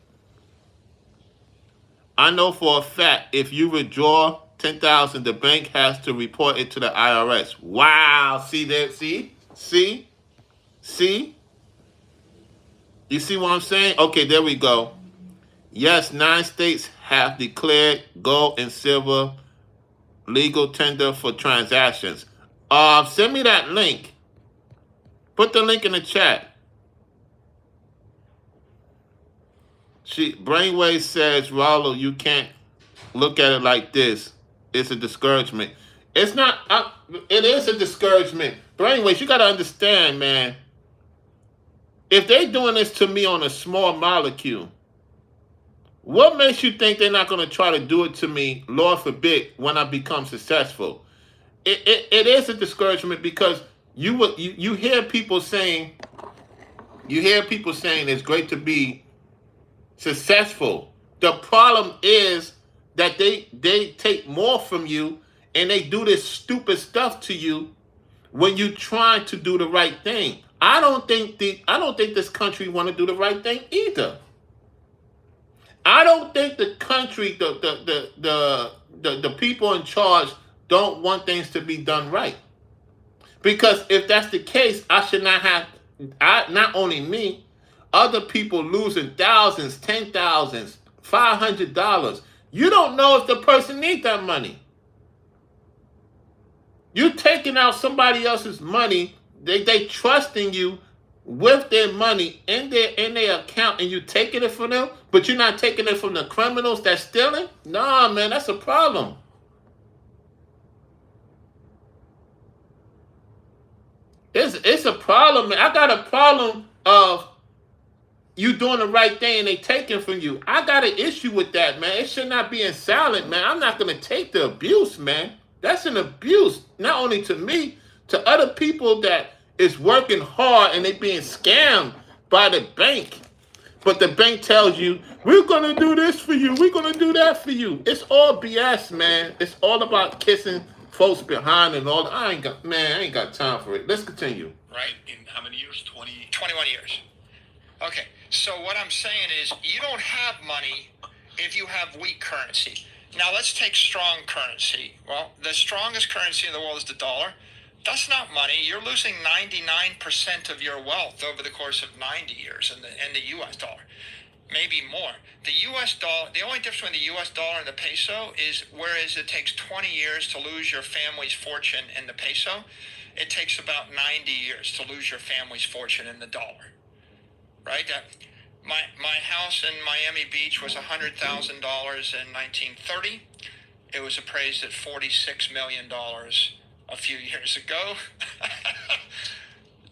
Speaker 1: I know for a fact if you withdraw $10,000, the bank has to report it to the IRS. Wow. See that? See? You see what I'm saying? Okay, there we go. Yes, 9 states have declared gold and silver legal tender for transactions. Send me that link. Put the link in the chat. Brainwave says, Rollo, you can't look at it like this. It's a discouragement. It's not. It is a discouragement. Brainwave, you got to understand, man. If they doing this to me on a small molecule, what makes you think they're not going to try to do it to me, Lord forbid, when I become successful? It is a discouragement because you hear people saying, You hear people saying it's great to be successful. The problem is that they take more from you and they do this stupid stuff to you when you try to do the right thing. I don't think this country want to do the right thing either. I don't think the country, the people in charge don't want things to be done right. Because if that's the case, I should not have, not only me, other people losing thousands, 10,000s, $500. You don't know if the person needs that money. You're taking out somebody else's money. They trusting you with their money in their account, and you taking it from them, but you're not taking it from the criminals that's stealing. Nah, man, that's a problem. It's a problem, man. I got a problem of you doing the right thing and they taking from you. I got an issue with that, man. It should not be in silent, man. I'm not gonna take the abuse, man. That's an abuse, not only to me, to other people that is working hard and they being scammed by the bank. But the bank tells you, we're gonna do this for you, we're gonna do that for you. It's all BS, man. It's all about kissing folks behind and all. I ain't got time for it. Let's continue.
Speaker 2: Right? In how many years? 21 years. Okay, so what I'm saying is you don't have money if you have weak currency. Now let's take strong currency. Well, the strongest currency in the world is the dollar. That's not money. You're losing 99% of your wealth over the course of 90 years in the U.S. dollar, maybe more. The U.S. dollar, the only difference between the U.S. dollar and the peso is whereas it takes 20 years to lose your family's fortune in the peso, it takes about 90 years to lose your family's fortune in the dollar. Right? My house in Miami Beach was $100,000 in 1930. It was appraised at $46 million a few years ago.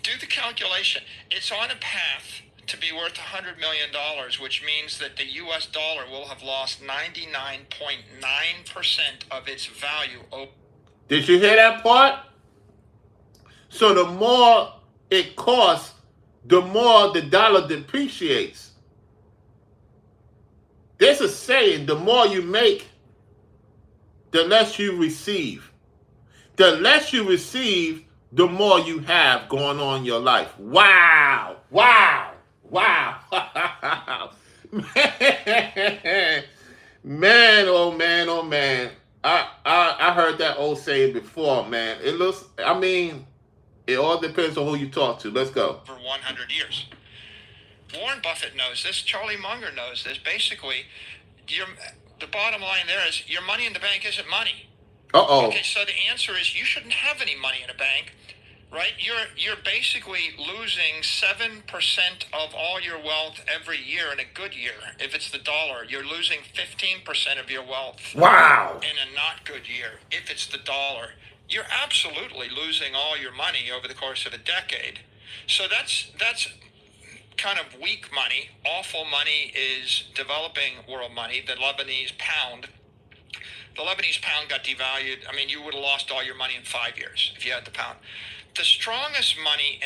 Speaker 2: Do the calculation. It's on a path to be worth $100 million, which means that the U.S. dollar will have lost 99.9% of its value.
Speaker 1: Did you hear that part? So the more it costs, the more the dollar depreciates. There's a saying, the more you make, the less you receive. The less you receive, the more you have going on in your life. Wow. Wow. Wow. Man. Man, oh man, oh man. I heard that old saying before, man. It all depends on who you talk to. Let's go.
Speaker 2: For 100 years. Warren Buffett knows this. Charlie Munger knows this. Basically, the bottom line there is your money in the bank isn't money.
Speaker 1: Uh-oh.
Speaker 2: Okay, so the answer is you shouldn't have any money in a bank, right? You're basically losing 7% of all your wealth every year in a good year. If it's the dollar, you're losing 15% of your wealth.
Speaker 1: Wow.
Speaker 2: In a not good year. If it's the dollar, you're absolutely losing all your money over the course of a decade. So that's kind of weak money. Awful money is developing world money, the Lebanese pound. The Lebanese pound got devalued. I mean, you would have lost all your money in 5 years if you had the pound. The strongest money,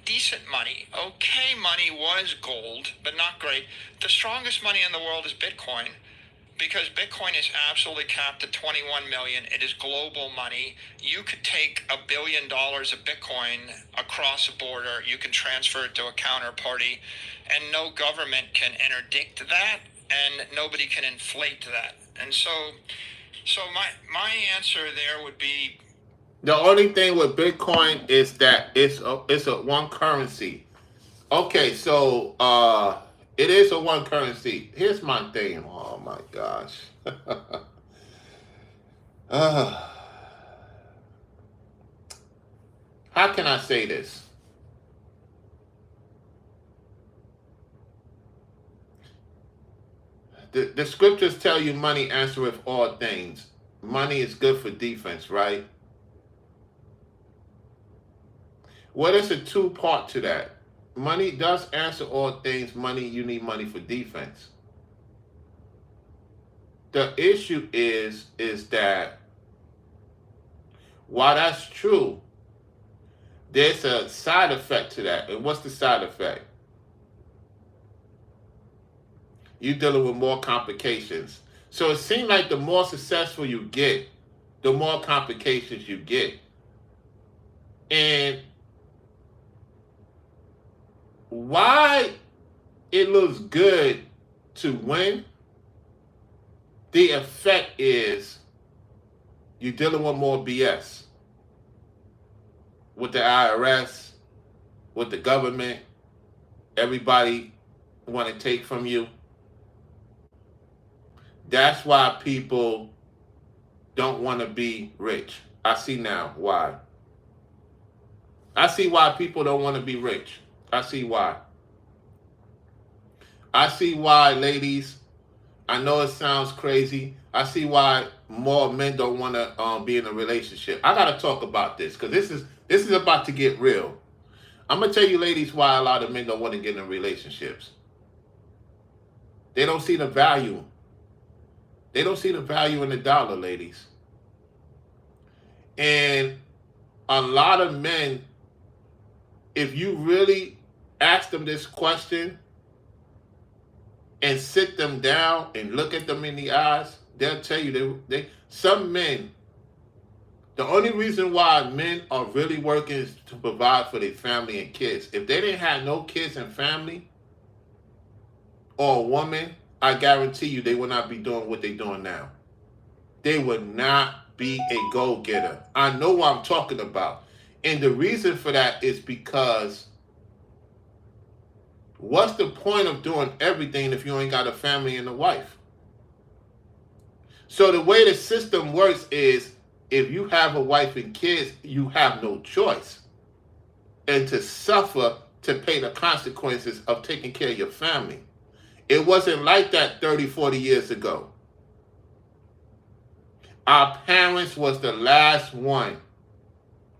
Speaker 2: decent money, okay money was gold, but not great. The strongest money in the world is Bitcoin, because Bitcoin is absolutely capped at 21 million. It is global money. You could take $1 billion of Bitcoin across a border. You can transfer it to a counterparty, and no government can interdict that, and nobody can inflate that. And so my answer there would be,
Speaker 1: the only thing with Bitcoin is that it's a one currency. Okay, so it is a one currency. Here's my thing. Oh my gosh. How can I say this? The scriptures tell you money answereth all things. Money is good for defense, right? Well, there's a two-part to that. Money does answer all things. Money, you need money for defense. The issue is that while that's true, there's a side effect to that. And what's the side effect? you're dealing with more complications. So it seems like the more successful you get, the more complications you get. And why it looks good to win, the effect is you're dealing with more BS with the IRS, with the government. Everybody want to take from you. That's why people don't want to be rich. I see now why. I see why people don't want to be rich. I see why. I see why, ladies. I know it sounds crazy. I see why more men don't want to be in a relationship. I gotta talk about this because this is about to get real. I'm gonna tell you, ladies, why a lot of men don't want to get in relationships. They don't see the value. They don't see the value in the dollar, ladies. And a lot of men, if you really ask them this question and sit them down and look at them in the eyes, they'll tell you some men, the only reason why men are really working is to provide for their family and kids. If they didn't have no kids and family, or a woman, I guarantee you they would not be doing what they're doing now. They would not be a go-getter. I know what I'm talking about. And the reason for that is because what's the point of doing everything if you ain't got a family and a wife? So the way the system works is if you have a wife and kids, you have no choice and to suffer to pay the consequences of taking care of your family. It wasn't like that 30, 40 years ago. Our parents was the last one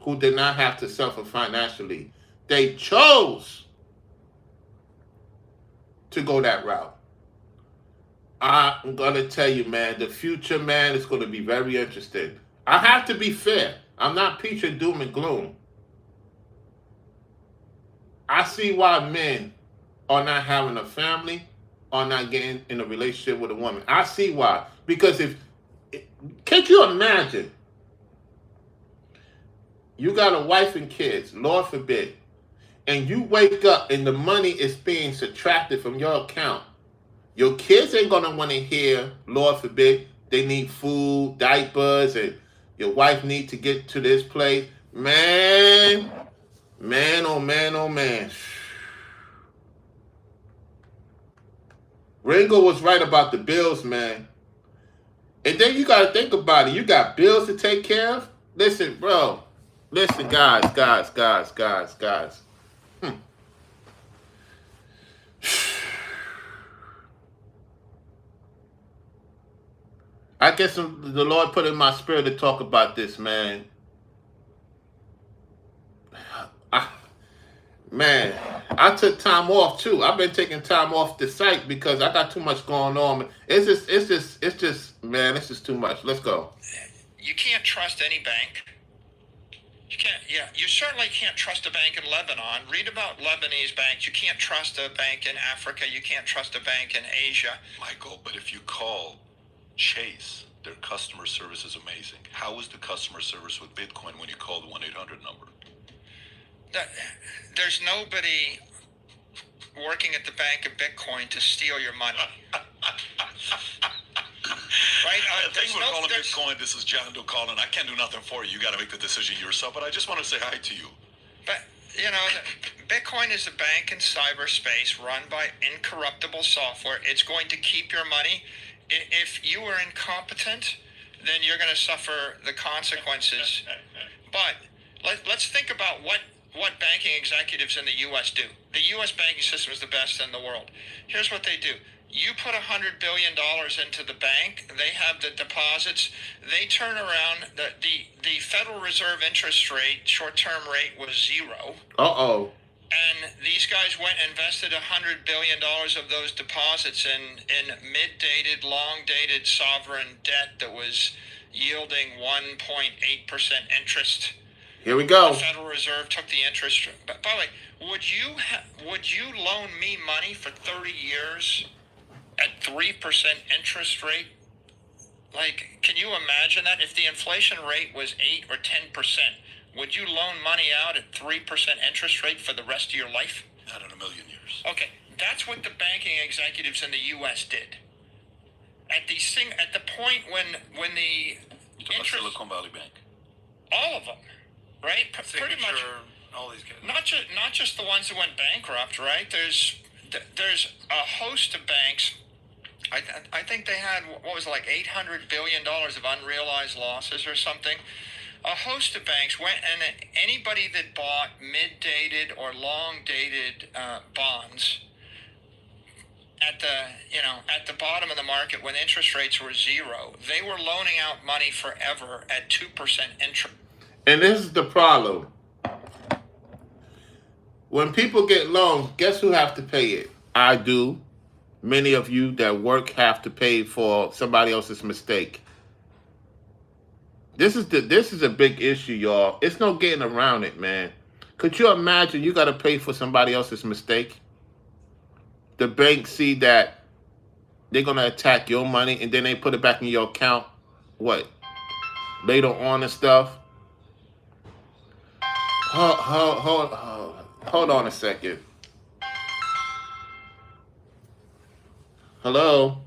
Speaker 1: who did not have to suffer financially. They chose to go that route. I'm going to tell you, man, the future, man, is going to be very interesting. I have to be fair. I'm not preaching doom and gloom. I see why men are not having a family or not getting in a relationship with a woman. I see why. Because can't you imagine? You got a wife and kids, Lord forbid, and you wake up and the money is being subtracted from your account. Your kids ain't going to want to hear, Lord forbid, they need food, diapers, and your wife need to get to this place. Man, oh man, oh man. Ringo was right about the bills, man. And then you got to think about it. You got bills to take care of? Listen, bro. Listen, guys. I guess the Lord put in my spirit to talk about this, man. I took time off too. I've been taking time off the site because I got too much going on. It's just, man, it's just too much. Let's go.
Speaker 2: You can't trust any bank. You certainly can't trust a bank in Lebanon. Read about Lebanese banks. You can't trust a bank in Africa. You can't trust a bank in Asia.
Speaker 3: Michael, but if you call Chase, their customer service is amazing. How is the customer service with Bitcoin when you call the 1-800 number?
Speaker 2: There's nobody working at the Bank of Bitcoin to steal your money. Right?
Speaker 3: Thanks for calling Bitcoin. This is John Doe calling. I can't do nothing for you. You got to make the decision yourself. But I just want to say hi to you.
Speaker 2: But, Bitcoin is a bank in cyberspace run by incorruptible software. It's going to keep your money. If you are incompetent, then you're going to suffer the consequences. But let's think about what banking executives in the U.S. do. The U.S. banking system is the best in the world. Here's what they do. You put $100 billion into the bank. They have the deposits. They turn around. The Federal Reserve interest rate, short-term rate, was 0.
Speaker 1: Uh-oh.
Speaker 2: And these guys went and invested $100 billion of those deposits in mid-dated, long-dated sovereign debt that was yielding 1.8% interest.
Speaker 1: Here we go.
Speaker 2: The Federal Reserve took the interest. But by the way, would you loan me money for 30 years at 3% interest rate. Like, can you imagine that? If the inflation rate was 8 or 10%, would you loan money out at 3% interest rate for the rest of your life?
Speaker 3: Not in a million years.
Speaker 2: Okay, that's what the banking executives in the U.S. did. At the point when the interest,
Speaker 3: Silicon Valley Bank.
Speaker 2: all of them, right? Pretty much.
Speaker 3: All these guys.
Speaker 2: Not just the ones that went bankrupt, right? There's a host of banks. I think they had, what was it, like $800 billion of unrealized losses or something. A host of banks went, and anybody that bought mid-dated or long-dated bonds at the bottom of the market when interest rates were zero, they were loaning out money forever at 2% interest.
Speaker 1: And this is the problem. When people get loans, guess who have to pay it? I do. Many of you that work have to pay for somebody else's mistake. This is a big issue, y'all. It's no getting around it, man. Could you imagine you got to pay for somebody else's mistake? The bank see that they're going to attack your money and then they put it back in your account. What? Later on and stuff. Hold on a second. Hello?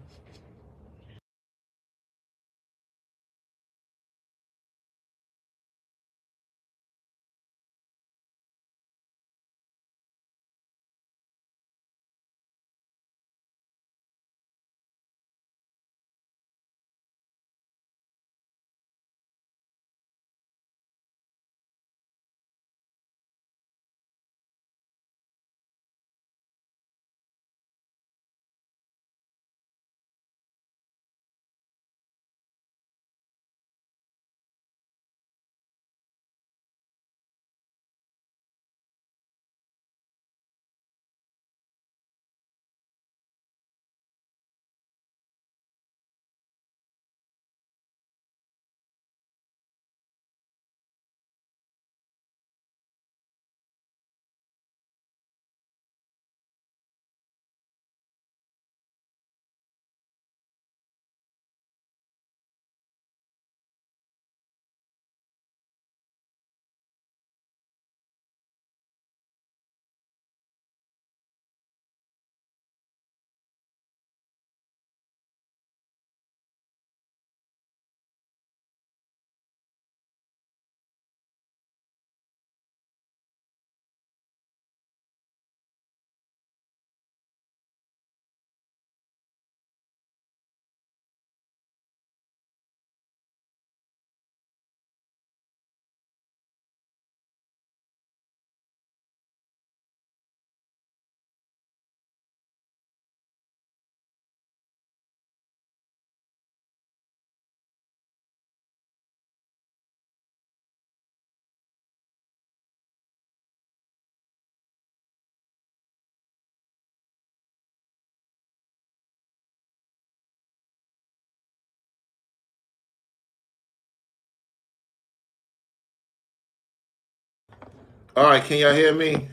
Speaker 1: All right, can y'all hear me?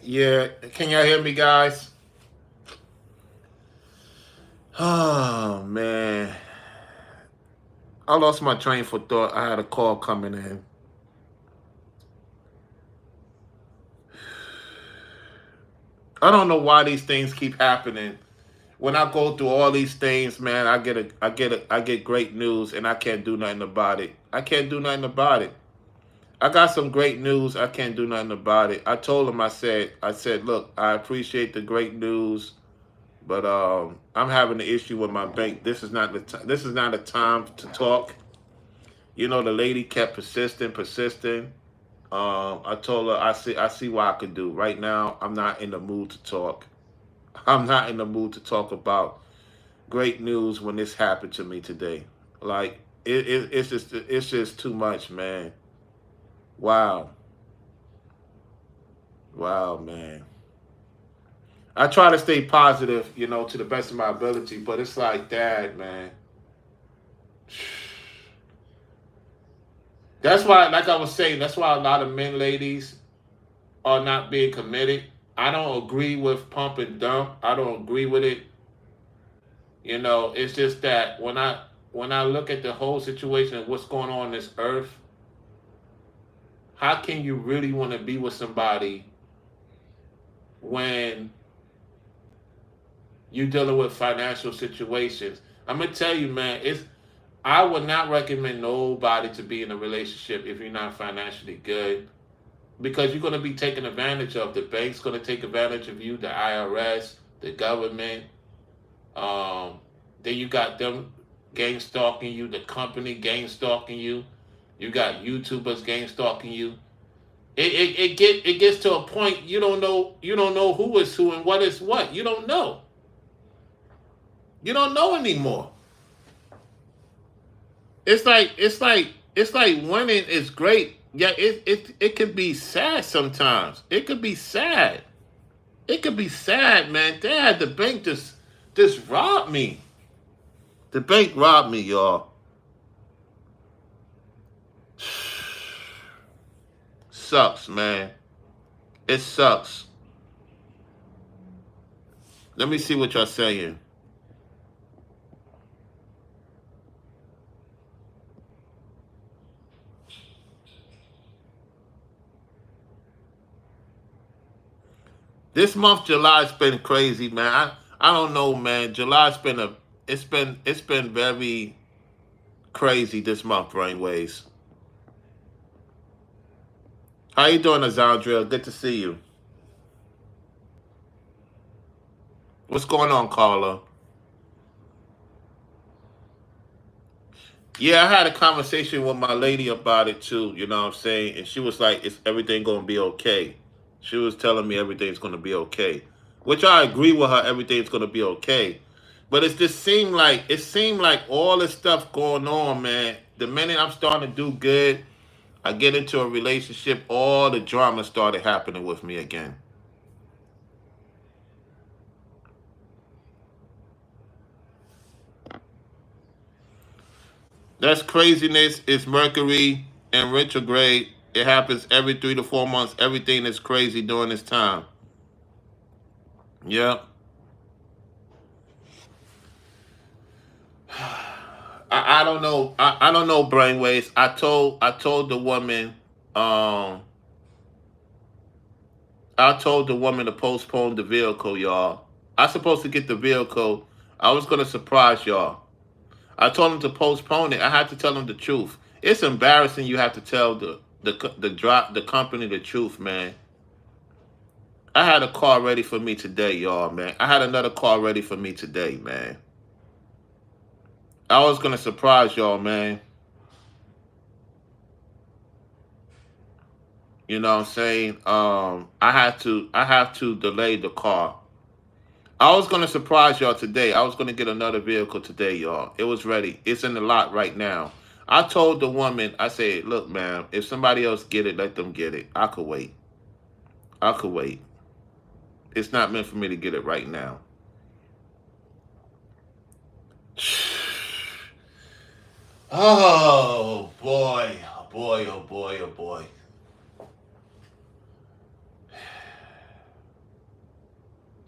Speaker 1: Yeah, can y'all hear me, guys? Oh, man. I lost my train for thought. I had a call coming in. I don't know why these things keep happening. When I go through all these things, man, I get great news and I can't do nothing about it. I can't do nothing about it. I got some great news. I can't do nothing about it. I told him, I said, look, I appreciate the great news, but I'm having an issue with my bank. This is not a time to talk. You know, the lady kept persisting. I told her, I see what I could do. Right now, I'm not in the mood to talk. I'm not in the mood to talk about great news when this happened to me today. Like, it's just too much, man. Wow, man. I try to stay positive, you know, to the best of my ability, but it's like that, man. That's why, like I was saying, that's why a lot of men, ladies, are not being committed. I don't agree with pump and dump. I don't agree with it. You know, it's just that when I look at the whole situation of what's going on this earth, how can you really want to be with somebody when you're dealing with financial situations? I'm gonna tell you, man, it's I would not recommend nobody to be in a relationship if you're not financially good because you're gonna be taken advantage of. The bank's gonna take advantage of you, the IRS, the government. Um, then you got them gang stalking you, the company gang stalking you. You got YouTubers gang stalking you. It gets to a point you don't know who is who and what is what. You don't know. You don't know anymore. It's like winning is great. Yeah, it could be sad sometimes. It could be sad. It could be sad, man. Dad, the bank just robbed me. The bank robbed me, y'all. Sucks, man. It sucks. Let me see what y'all saying. This month, July's been crazy, man. I don't know, man. July's been it's been very crazy this month, Brainwaves. How you doing, Azandria? Good to see you. What's going on, Carla? Yeah, I had a conversation with my lady about it too, you know what I'm saying? And she was like, "Is everything gonna be okay?" She was telling me everything's gonna be okay. Which I agree with her, everything's gonna be okay. But it seemed like all this stuff going on, man. The minute I'm starting to do good, I get into a relationship, all the drama started happening with me again. That's craziness. It's Mercury and retrograde. It happens every 3 to 4 months. Everything is crazy during this time. Yeah. I don't know. I don't know brainwaves. I told the woman um I told the woman to postpone the vehicle, y'all. I supposed to get the vehicle. I was gonna surprise y'all. I told him to postpone it. I had to tell him the truth. It's embarrassing. You have to tell the company the truth, man. I had a car ready for me today, y'all, man. I had another car ready for me today, man. I was gonna surprise y'all, man. You know what I'm saying? I have to delay the car. I was gonna surprise y'all today. I was gonna get another vehicle today, y'all. It was ready. It's in the lot right now. I told the woman, I said, look, man, if somebody else get it, let them get it. I could wait. I could wait. It's not meant for me to get it right now. Oh boy, oh boy, oh boy, oh boy.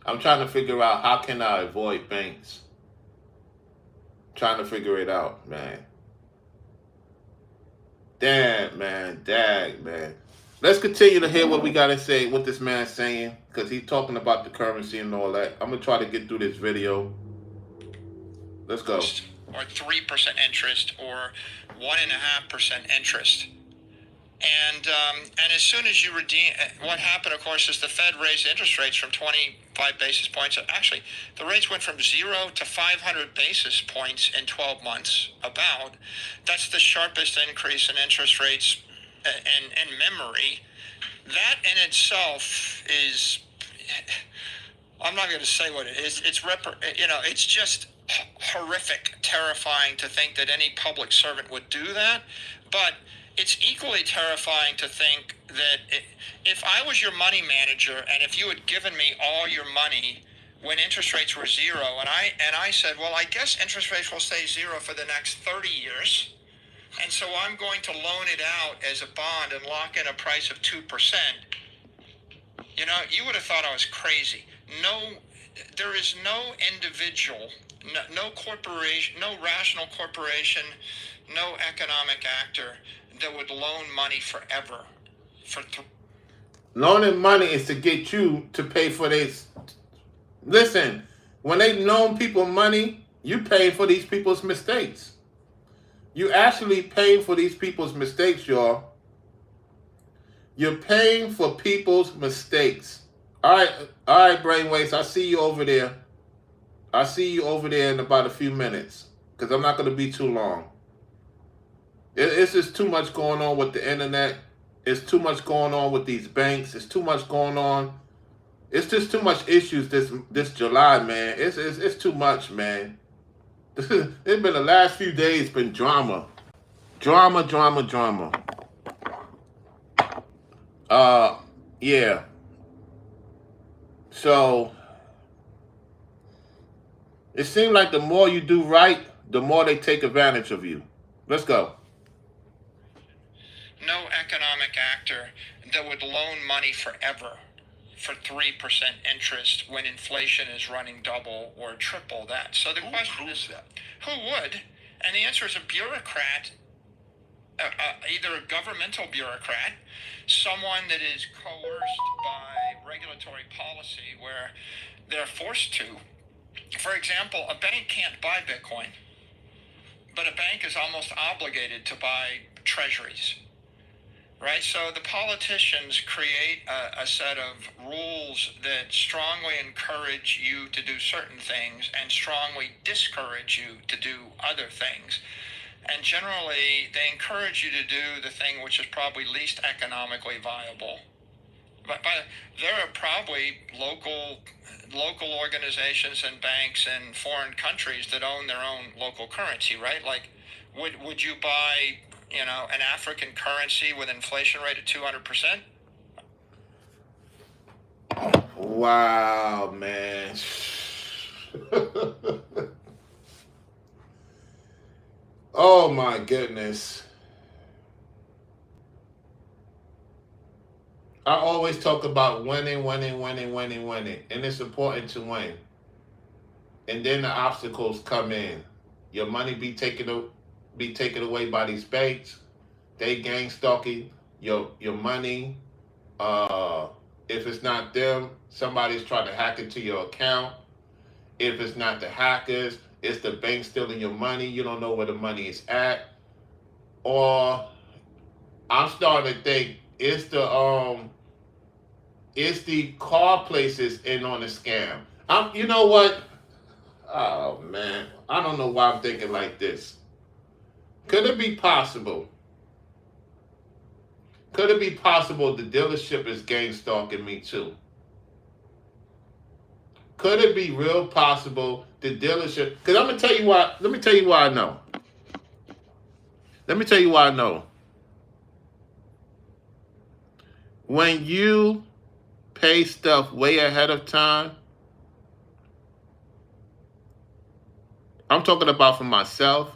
Speaker 1: I'm trying to figure out how can I avoid banks. Trying to figure it out, man. Damn, man. Dag, man. Let's continue to hear what we got to say, what this man's saying, because he's talking about the currency and all that. I'm going to try to get through this video. Let's go.
Speaker 2: Or 3% interest or 1.5% interest. And as soon as you redeem, what happened, of course, is the Fed raised interest rates from 25 basis points. Actually, the rates went from 0 to 500 basis points in 12 months. That's the sharpest increase in interest rates in memory. That in itself is, I'm not going to say what it is. It's just horrific, terrifying to think that any public servant would do that. But it's equally terrifying to think that if I was your money manager and if you had given me all your money when interest rates were 0, and I said, well, I guess interest rates will stay 0 for the next 30 years, and so I'm going to loan it out as a bond and lock in a price of 2%, you would have thought I was crazy. No, there is no individual, no corporation, no rational corporation, no economic actor that would loan money forever.
Speaker 1: Loaning money is to get you to pay for this. Listen, when they loan people money, you pay for these people's mistakes. You actually paying for these people's mistakes, y'all. You're paying for people's mistakes. All right, Brainwaves, I see you over there. I see you over there in about a few minutes, because I'm not going to be too long. It's just too much going on with the internet. It's too much going on with these banks. It's too much going on. It's just too much issues this July, man. It's too much, man. It's been the last few days been drama. Drama. Yeah. So it seems like the more you do right, the more they take advantage of you. Let's go.
Speaker 2: No economic actor that would loan money forever for 3% interest when inflation is running double or triple that. So the question is, who would? And the answer is a bureaucrat, either a governmental bureaucrat, someone that is coerced by regulatory policy where they're forced to. For example, a bank can't buy Bitcoin, but a bank is almost obligated to buy treasuries. Right, so the politicians create a set of rules that strongly encourage you to do certain things and strongly discourage you to do other things. And generally, they encourage you to do the thing which is probably least economically viable. But there are probably local organizations and banks in foreign countries that own their own local currency, right? Like, would you buy, an African currency with inflation rate of 200%?
Speaker 1: Wow, man. Oh my goodness. I always talk about winning, and it's important to win. And then the obstacles come in. Your money be taken away by these banks. They gang stalking your money. If it's not them, somebody's trying to hack into your account. If it's not the hackers, it's the bank stealing your money. You don't know where the money is at. Or I'm starting to think it's the car places in on the scam. You know what? Oh man, I don't know why I'm thinking like this. Could it be possible? Could it be possible the dealership is gang stalking me too? Could it be real possible the dealership? Because I'm gonna tell you why. Let me tell you why I know. Let me tell you why I know. When you pay stuff way ahead of time, I'm talking about for myself,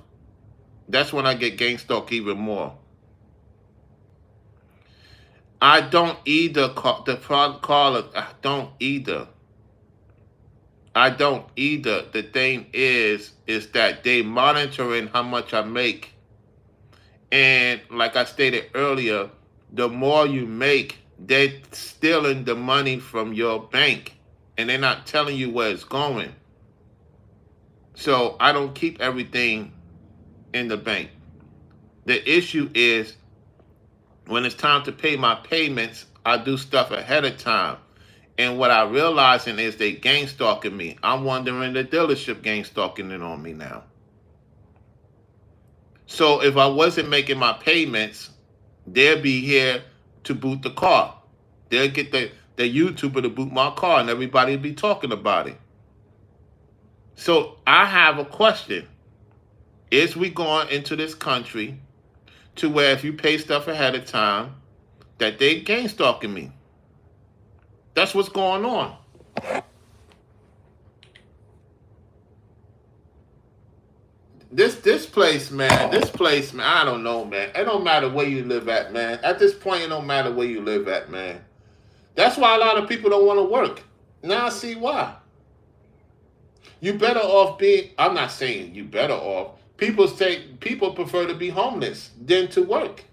Speaker 1: that's when I get gang stalked even more. I don't either call the product caller. I don't either. The thing is that they monitoring how much I make. And like I stated earlier, the more you make, they're stealing the money from your bank. And they're not telling you where it's going. So I don't keep everything in the bank. The issue is when it's time to pay my payments, I do stuff ahead of time. And what I realizing is they gang stalking me. I'm wondering the dealership gang stalking it on me now. So if I wasn't making my payments, they'll be here to boot the car. They'll get the YouTuber to boot my car and everybody will be talking about it. So I have a question. Is we going into this country to where if you pay stuff ahead of time, that they gang stalking me? That's what's going on. This place, man, I don't know, man. It don't matter where you live at, man. At this point, it don't matter where you live at, man. That's why a lot of people don't want to work. Now I see why. You better off being. I'm not saying you better off. People prefer to be homeless than to work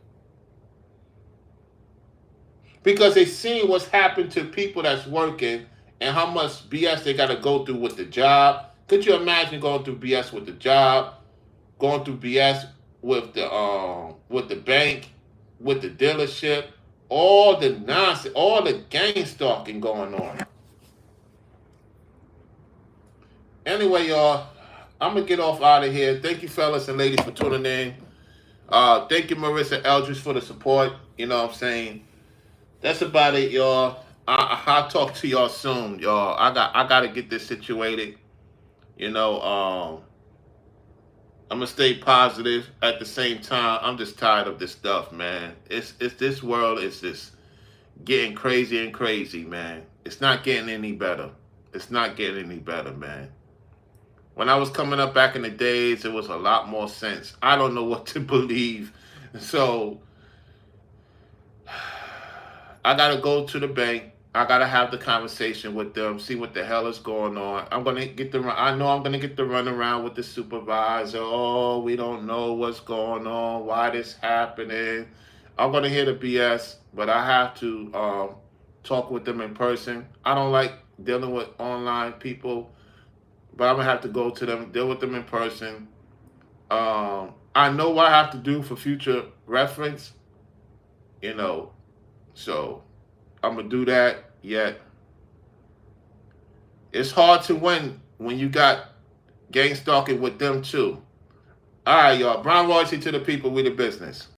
Speaker 1: because they seen what's happened to people that's working and how much BS they got to go through with the job. Could you imagine going through BS with the job, going through BS with the bank, with the dealership, all the nonsense, all the gang stalking going on. Anyway, y'all, I'm gonna get off out of here. Thank you, fellas and ladies, for tuning in. Thank you, Marissa Eldridge, for the support. You know what I'm saying? That's about it, y'all. I'll talk to y'all soon, y'all. I gotta get this situated. You know, I'm gonna stay positive. At the same time, I'm just tired of this stuff, man. It's this world is just getting crazy and crazy, man. It's not getting any better. It's not getting any better, man. When I was coming up back in the days, it was a lot more sense. I don't know what to believe. So I gotta go to the bank. I gotta have the conversation with them, see what the hell is going on. I know I'm gonna get the run around with the supervisor. Oh, we don't know what's going on, why this happening. I'm gonna hear the BS, but I have to talk with them in person. I don't like dealing with online people, but I'm gonna have to go to them, deal with them in person. I know what I have to do for future reference, you know, so I'm gonna do that. Yet it's hard to win when you got gang stalking with them too. All right, y'all. Brown Royalty to the people, we the business.